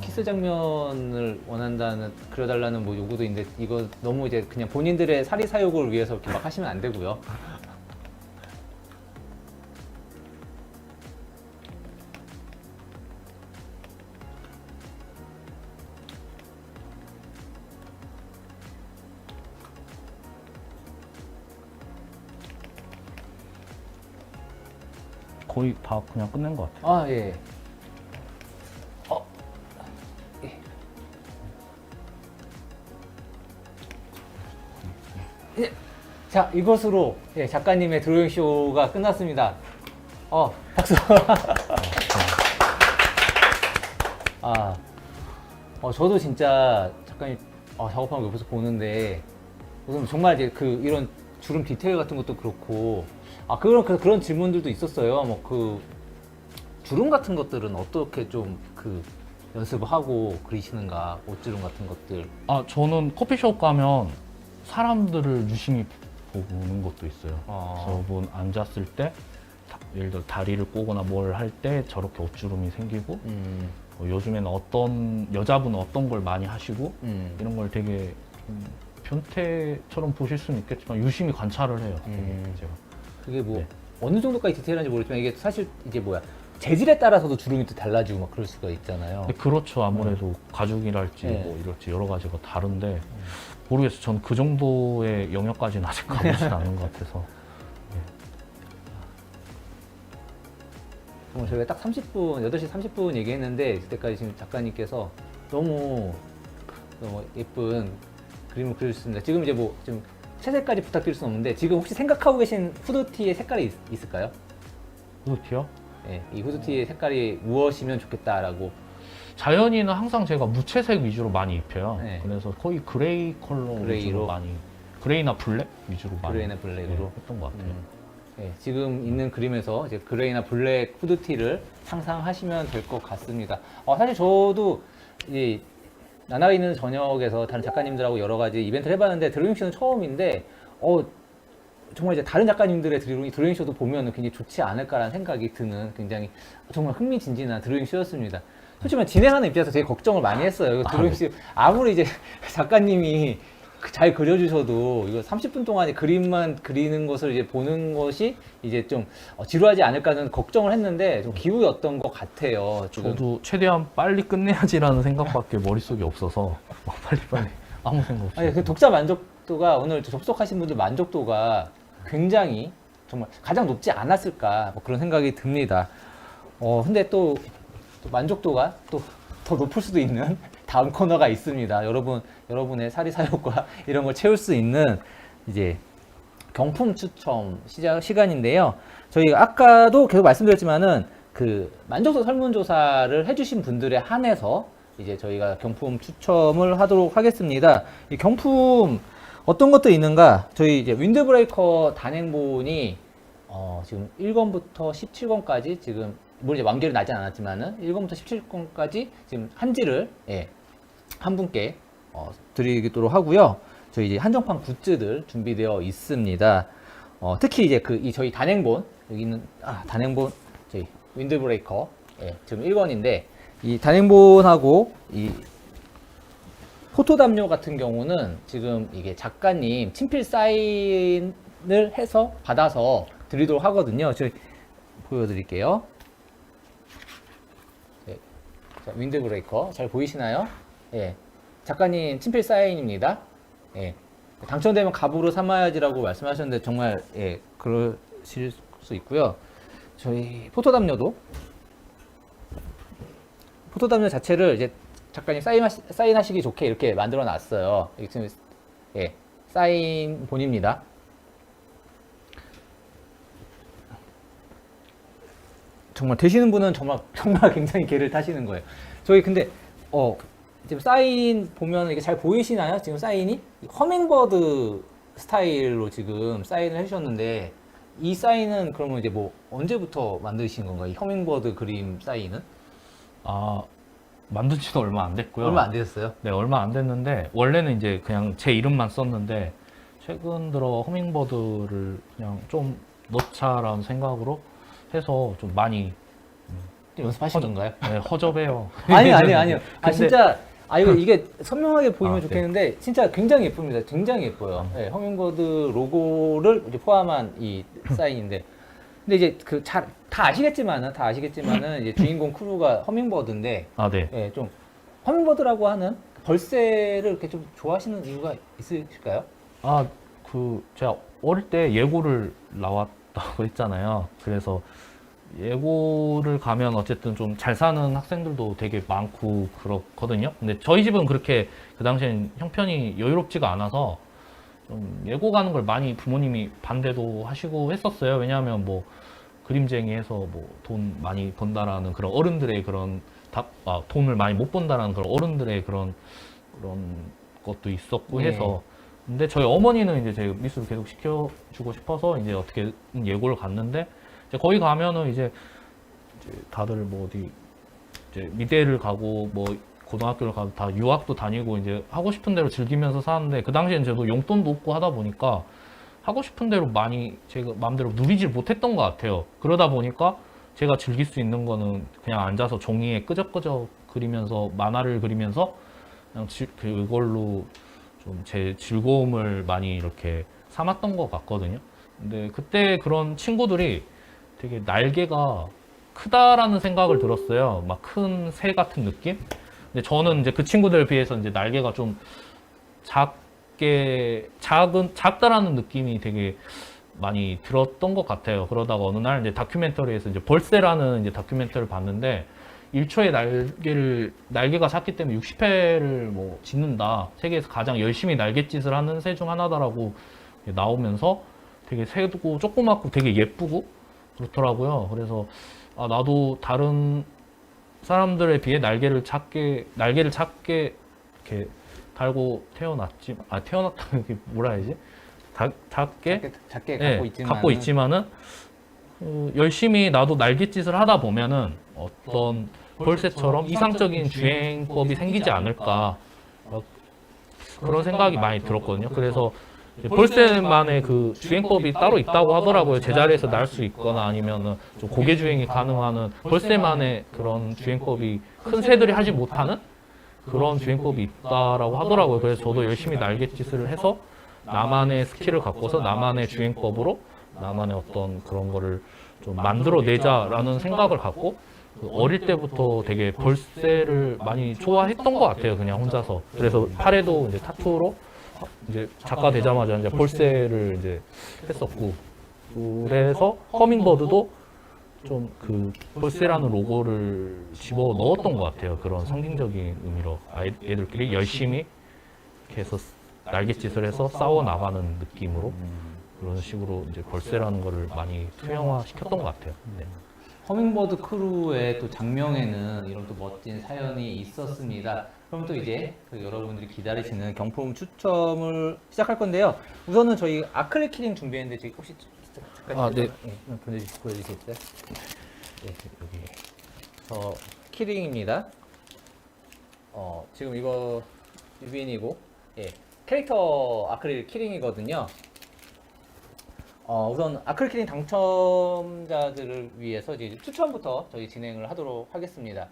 키스 장면을 원한다는 그려달라는 뭐 요구도 있는데 이거 너무 이제 그냥 본인들의 사리 사욕을 위해서 이렇게 막 하시면 안 되고요. 거의 다 그냥 끝낸 것 같아요. 아 예. 예. 자 이것으로 예, 작가님의 드로잉 쇼가 끝났습니다. 박수. 저도 진짜 작가님 작업하는 거 옆에서 보는데 우선 정말 이제 그 이런 주름 디테일 같은 것도 그렇고 그런 질문들도 있었어요. 뭐 그 주름 같은 것들은 어떻게 좀 그 연습을 하고 그리시는가, 옷주름 같은 것들. 저는 커피숍 가면 사람들을 유심히 보는 것도 있어요. 저분 앉았을 때 예를 들어 다리를 꼬거나 뭘 할 때 저렇게 옷주름이 생기고 요즘에는 어떤 여자분은 어떤 걸 많이 하시고 이런 걸 되게 변태처럼 보실 수는 있겠지만 유심히 관찰을 해요. 제가. 그게 뭐 네. 어느 정도까지 디테일한지 모르겠지만 이게 사실 이제 재질에 따라서도 주름이 또 달라지고 막 그럴 수가 있잖아요. 근데 그렇죠. 아무래도 가죽이랄지 네. 뭐 이럴지 여러 가지가 다른데 모르겠어요. 전 그 정도의 영역까지는 아직 가보진 않은 것 같아서. 정말 저희가 딱 30분, 8시 30분 얘기했는데 그때까지 지금 작가님께서 너무 예쁜 그림을 그려주셨습니다. 지금 이제 좀 채색까지 부탁드릴 수는 없는데 지금 혹시 생각하고 계신 후드티의 색깔이 있을까요? 후드티요? 네, 이 후드티의 색깔이 무엇이면 좋겠다라고. 자연이는 항상 제가 무채색 위주로 많이 입혀요. 네. 그래서 거의 그레이 컬러 그레이로? 위주로 많이, 그레이나 블랙 위주로 많이 그레이나 블랙으로? 했던 것 같아요. 네, 지금 있는 그림에서 이제 그레이나 블랙 후드티를 상상하시면 될 것 같습니다. 사실 저도 이제 나나가 있는 저녁에서 다른 작가님들하고 여러 가지 이벤트를 해봤는데 드로잉 쇼는 처음인데 정말 이제 다른 작가님들의 드로잉 쇼도 보면 굉장히 좋지 않을까라는 생각이 드는 굉장히 정말 흥미진진한 드로잉 쇼였습니다. 솔직히 말해 진행하는 입장에서 되게 걱정을 많이 했어요. 이거 드로잉 쇼 아무리 이제 작가님이 잘 그려주셔도 이거 30분 동안에 그림만 그리는 것을 이제 보는 것이 이제 좀 지루하지 않을까는 걱정을 했는데 좀 기우였던 것 같아요. 지금. 저도 최대한 빨리 끝내야지라는 생각밖에 머릿속에 없어서 빨리 아무 생각 없어요. 아니, 그 독자 만족도가 오늘 접속하신 분들 만족도가 굉장히 정말 가장 높지 않았을까 뭐 그런 생각이 듭니다. 근데 또 만족도가 또 더 높을 수도 있는 다음 코너가 있습니다. 여러분의 사리사욕과 이런 걸 채울 수 있는 이제 경품 추첨 시간인데요. 저희 아까도 계속 말씀드렸지만은 그 만족도 설문조사를 해주신 분들에 한해서 이제 저희가 경품 추첨을 하도록 하겠습니다. 이 경품 어떤 것들이 있는가? 저희 이제 윈드브레이커 단행본이 지금 1권부터 17권까지 지금 물론 이제 완결이 나지 않았지만은 1권부터 17권까지 지금 한지를 한 분께 드리도록 하고요. 저희 이제 한정판 굿즈들 준비되어 있습니다. 특히 이제 저희 단행본 여기 있는 단행본 저희 윈드브레이커 지금 1권인데 이 단행본하고 이 포토담요 같은 경우는 지금 이게 작가님 친필 사인을 해서 받아서 드리도록 하거든요. 저희 보여드릴게요. 자, 윈드브레이커 잘 보이시나요? 예, 작가님 친필 사인입니다. 예, 당첨되면 갑으로 삼아야지라고 말씀하셨는데 정말 그러실 수 있고요. 저희 포토담요 자체를 이제 작가님 사인하시기 좋게 이렇게 만들어 놨어요. 이게 지금 사인본입니다. 정말 되시는 분은 정말 굉장히 개를 타시는 거예요. 저희 근데 지금 사인 보면 이게 잘 보이시나요? 지금 사인이 허밍버드 스타일로 지금 사인을 해주셨는데 이 사인은 그러면 이제 뭐 언제부터 만드신 건가요? 이 허밍버드 그림 사인은? 만든 지도 얼마 안 됐고요. 얼마 안 되셨어요? 네, 얼마 안 됐는데 원래는 이제 그냥 제 이름만 썼는데 최근 들어 허밍버드를 그냥 좀 넣자라는 생각으로 해서 좀 많이 연습하신 건가요? 네, 허접해요. 아니요. 근데- 진짜 이게 선명하게 보이면 네. 좋겠는데 진짜 굉장히 예쁩니다. 굉장히 예뻐요. 허밍버드 로고를 이제 포함한 이 사인인데 근데 이제 다 아시겠지만은 이제 주인공 크루가 허밍버드인데 네. 좀 허밍버드라고 하는 벌새를 이렇게 좀 좋아하시는 이유가 있으실까요? 제가 어릴 때 예고를 나왔다고 했잖아요. 그래서 예고를 가면 어쨌든 좀 잘 사는 학생들도 되게 많고 그렇거든요. 근데 저희 집은 그렇게 그 당시엔 형편이 여유롭지가 않아서 좀 예고 가는 걸 많이 부모님이 반대도 하시고 했었어요. 왜냐하면 뭐 그림쟁이해서 뭐 돈 많이 번다라는 그런 어른들의 그런 돈을 많이 못 번다라는 그런 어른들의 그런 것도 있었고 해서 근데 저희 어머니는 이제 제 미술을 계속 시켜주고 싶어서 이제 어떻게 예고를 갔는데 이제 거기 가면은 이제 다들 뭐 어디 이제 미대를 가고 뭐 고등학교를 가도 다 유학도 다니고 이제 하고 싶은 대로 즐기면서 사는데 그 당시엔 저도 용돈도 없고 하다 보니까 하고 싶은 대로 많이 제가 마음대로 누리질 못했던 것 같아요. 그러다 보니까 제가 즐길 수 있는 거는 그냥 앉아서 종이에 끄적끄적 그리면서 만화를 그리면서 그냥 그걸로 좀 제 즐거움을 많이 이렇게 삼았던 것 같거든요. 근데 그때 그런 친구들이 되게 날개가 크다라는 생각을 들었어요. 막 큰 새 같은 느낌? 근데 저는 이제 그 친구들에 비해서 이제 날개가 좀 작다라는 느낌이 되게 많이 들었던 것 같아요. 그러다가 어느 날 이제 다큐멘터리에서 이제 벌새라는 이제 다큐멘터리를 봤는데 1초에 날개가 작기 때문에 60회를 뭐 짓는다. 세계에서 가장 열심히 날갯짓을 하는 새 중 하나다라고 나오면서 되게 새고 조그맣고 되게 예쁘고 그렇더라고요. 그래서 나도 다른 사람들에 비해 날개를 작게 이렇게 달고 태어났다는 게 뭐라 해야지? 작게 작게 갖고 있지만은 열심히 나도 날갯짓을 하다 보면은 어떤 벌새처럼 이상적인 주행법이 생기지 않을까 그런 생각이 많이 들었거든요. 그래서 벌새만의 그 주행법이 따로 있다고 하더라고요. 제자리에서 날 수 있거나 아니면은 좀 고개 주행이 가능한 벌새만의 그런 주행법이 큰 새들이 하지 못하는 그런 주행법이 있다라고 하더라고요. 그래서 저도 열심히 날갯짓을 해서 나만의 스킬을 갖고서 나만의 주행법으로 나만의 어떤 그런 거를 좀 만들어내자라는 생각을 갖고 어릴 때부터 되게 벌새를 많이 좋아했던 것 같아요. 그냥 혼자서. 그래서 팔에도 이제 타투로 이제 작가 되자마자 이제 벌새를 이제 했었고, 그래서 허밍버드도 좀 그 벌새라는 로고를 집어 넣었던 것 같아요. 그런 상징적인 의미로 애들끼리 열심히 이렇게 해서 날갯짓을 해서 싸워 나가는 느낌으로 그런 식으로 이제 벌새라는 거를 많이 투영화 시켰던 것 같아요. 네. 허밍버드 크루의 또 장명에는 이런 또 멋진 사연이 있었습니다. 그럼 또 이제 여러분들이 기다리시는 경품 추첨을 시작할 건데요. 우선은 저희 아크릴 키링 준비했는데 저희 혹시 잠깐 네. 보여주시겠어요? 네, 여기 키링입니다. 지금 이거 유빈이고, 예, 캐릭터 아크릴 키링이거든요. 우선 아크릴 키링 당첨자들을 위해서 이제 추첨부터 저희 진행을 하도록 하겠습니다.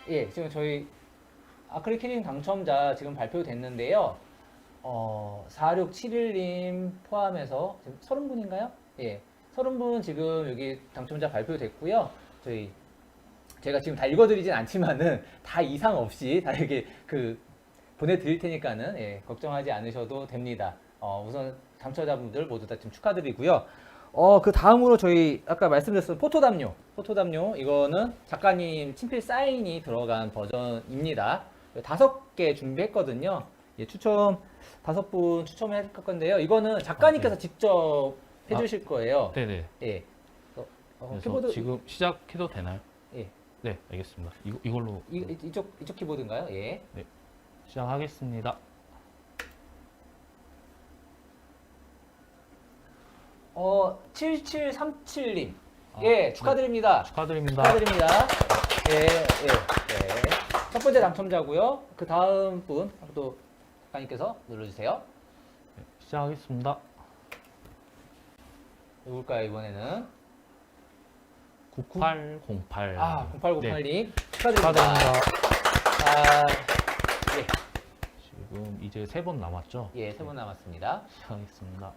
예, 지금 저희 아크릴 키링 당첨자 지금 발표됐는데요. 4671님 포함해서 지금 30분인가요? 예, 30분 지금 여기 당첨자 발표됐고요. 제가 지금 다 읽어드리진 않지만은 다 이상 없이 다 이렇게 보내드릴 테니까는 예, 걱정하지 않으셔도 됩니다. 우선 당첨자분들 모두 다 지금 축하드리고요. 그 다음으로 저희 아까 말씀드렸던 포토담요 이거는 작가님 친필 사인이 들어간 버전입니다. 5개 준비했거든요. 예, 추첨 5분 추첨할 건데요. 이거는 작가님께서 네. 직접 해주실 거예요. 네네. 예. 그래서 키보드 지금 시작해도 되나요? 예. 네, 알겠습니다. 이걸로 이쪽 키보드인가요? 예. 네, 시작하겠습니다. 7737님. 예, 축하드립니다. 축하드립니다. 축하드립니다. 예, 예, 예. 첫 번째 당첨자고요. 그 다음 분 또 작가님께서 눌러주세요. 네, 시작하겠습니다. 누굴까요, 이번에는? 9808. 0808님. 네, 축하드립니다. 축하드립니다. 아, 지금 이제 3번 남았죠? 예, 3분 남았습니다. 시작하겠습니다.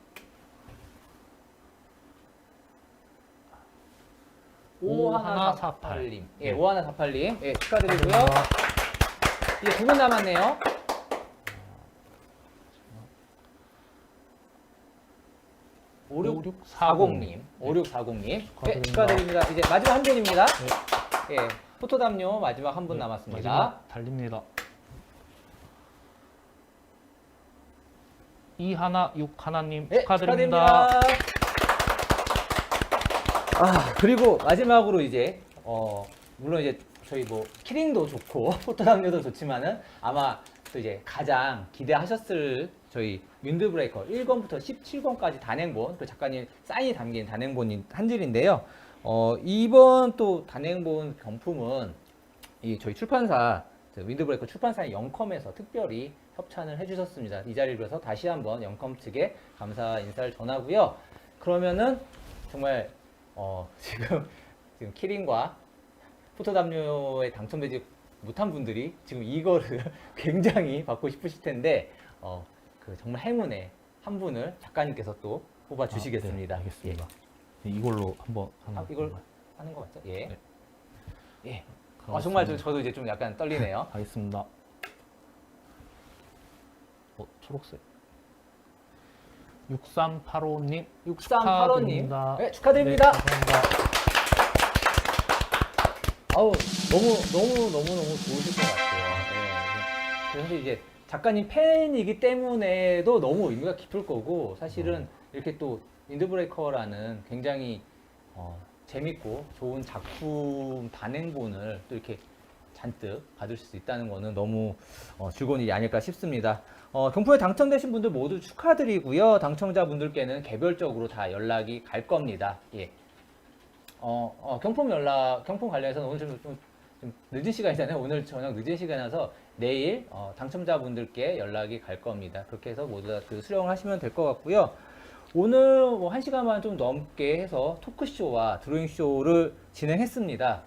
5148님. 예, 네. 5148님. 예, 축하드리고요. 축하드립니다. 이제 2분 남았네요. 5640님. 5640님. 네, 축하드립니다. 축하드립니다. 이제 마지막 한 분입니다. 예, 포토담요 마지막 한 분 네, 남았습니다. 마지막 달립니다. 2161님 네, 축하드립니다. 그리고 마지막으로 이제 물론 이제 저희 뭐 키링도 좋고 포토담요도 좋지만은 아마 또 이제 가장 기대하셨을 저희 윈드브레이커 1권부터 17권까지 단행본 그 작가님 사인이 담긴 단행본인 한 질인데요. 이번 또 단행본 경품은 이 저희 출판사 윈드브레이커 출판사의 영컴에서 특별히 협찬을 해주셨습니다. 이 자리를 빌어서 다시 한번 영컴 측에 감사 인사를 전하고요. 그러면은 정말 지금 키링과 포토담요에 당첨되지 못한 분들이 지금 이거를 굉장히 받고 싶으실 텐데 정말 행운의 한 분을 작가님께서 또 뽑아 주시겠습니다. 네, 알겠습니다. 네, 이걸로 한번 하나. 이걸 하는 거 맞죠? 예. 네. 예. 그렇습니다. 정말 저도 이제 좀 약간 떨리네요. 알겠습니다. 초록색. 6385님 6385님. 축하드립니다. 네, 축하드립니다. 네, 감사합니다. 너무 좋으실 것 같아요. 예. 그래서 이제 작가님 팬이기 때문에도 너무 의미가 깊을 거고 사실은 이렇게 또 윈드브레이커라는 굉장히 재밌고 좋은 작품 단행본을 또 이렇게 잔뜩 받을 수 있다는 거는 너무 즐거운 일이 아닐까 싶습니다. 경품에 당첨되신 분들 모두 축하드리고요. 당첨자분들께는 개별적으로 다 연락이 갈 겁니다. 예. 경품 관련해서는 오늘 좀 늦은 시간이잖아요. 오늘 저녁 늦은 시간이라서 내일 당첨자분들께 연락이 갈 겁니다. 그렇게 해서 모두 다 수령을 하시면 될 것 같고요. 오늘 1시간만 좀 넘게 해서 토크쇼와 드로잉쇼를 진행했습니다.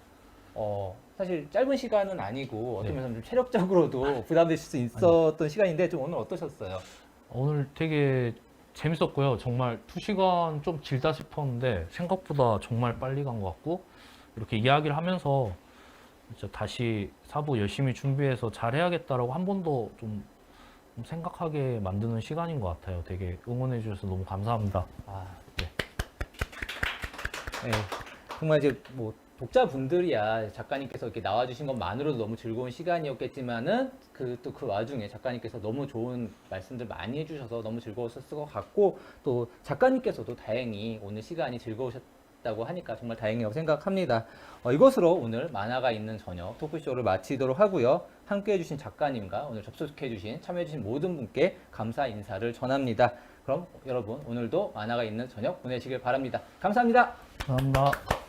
사실 짧은 시간은 아니고 어떤 면에서 좀 체력적으로도 부담되실 수 있었던 시간인데 좀 오늘 어떠셨어요? 오늘 되게 재밌었고요. 정말 2시간 좀 길다 싶었는데 생각보다 정말 빨리 간 것 같고 이렇게 이야기를 하면서 진짜 다시 사부 열심히 준비해서 잘 해야겠다라고 한 번 더 좀 생각하게 만드는 시간인 것 같아요. 되게 응원해 주셔서 너무 감사합니다. 네. 네. 정말 이제 뭐 독자분들이야 작가님께서 이렇게 나와주신 것만으로도 너무 즐거운 시간이었겠지만은 또 그 와중에 작가님께서 너무 좋은 말씀들 많이 해주셔서 너무 즐거웠을 것 같고 또 작가님께서도 다행히 오늘 시간이 즐거우셨다고 하니까 정말 다행이라고 생각합니다. 이것으로 오늘 만화가 있는 저녁 토크쇼를 마치도록 하고요. 함께 해주신 작가님과 오늘 접속해주신 참여해주신 모든 분께 감사 인사를 전합니다. 그럼 여러분 오늘도 만화가 있는 저녁 보내시길 바랍니다. 감사합니다. 감사합니다.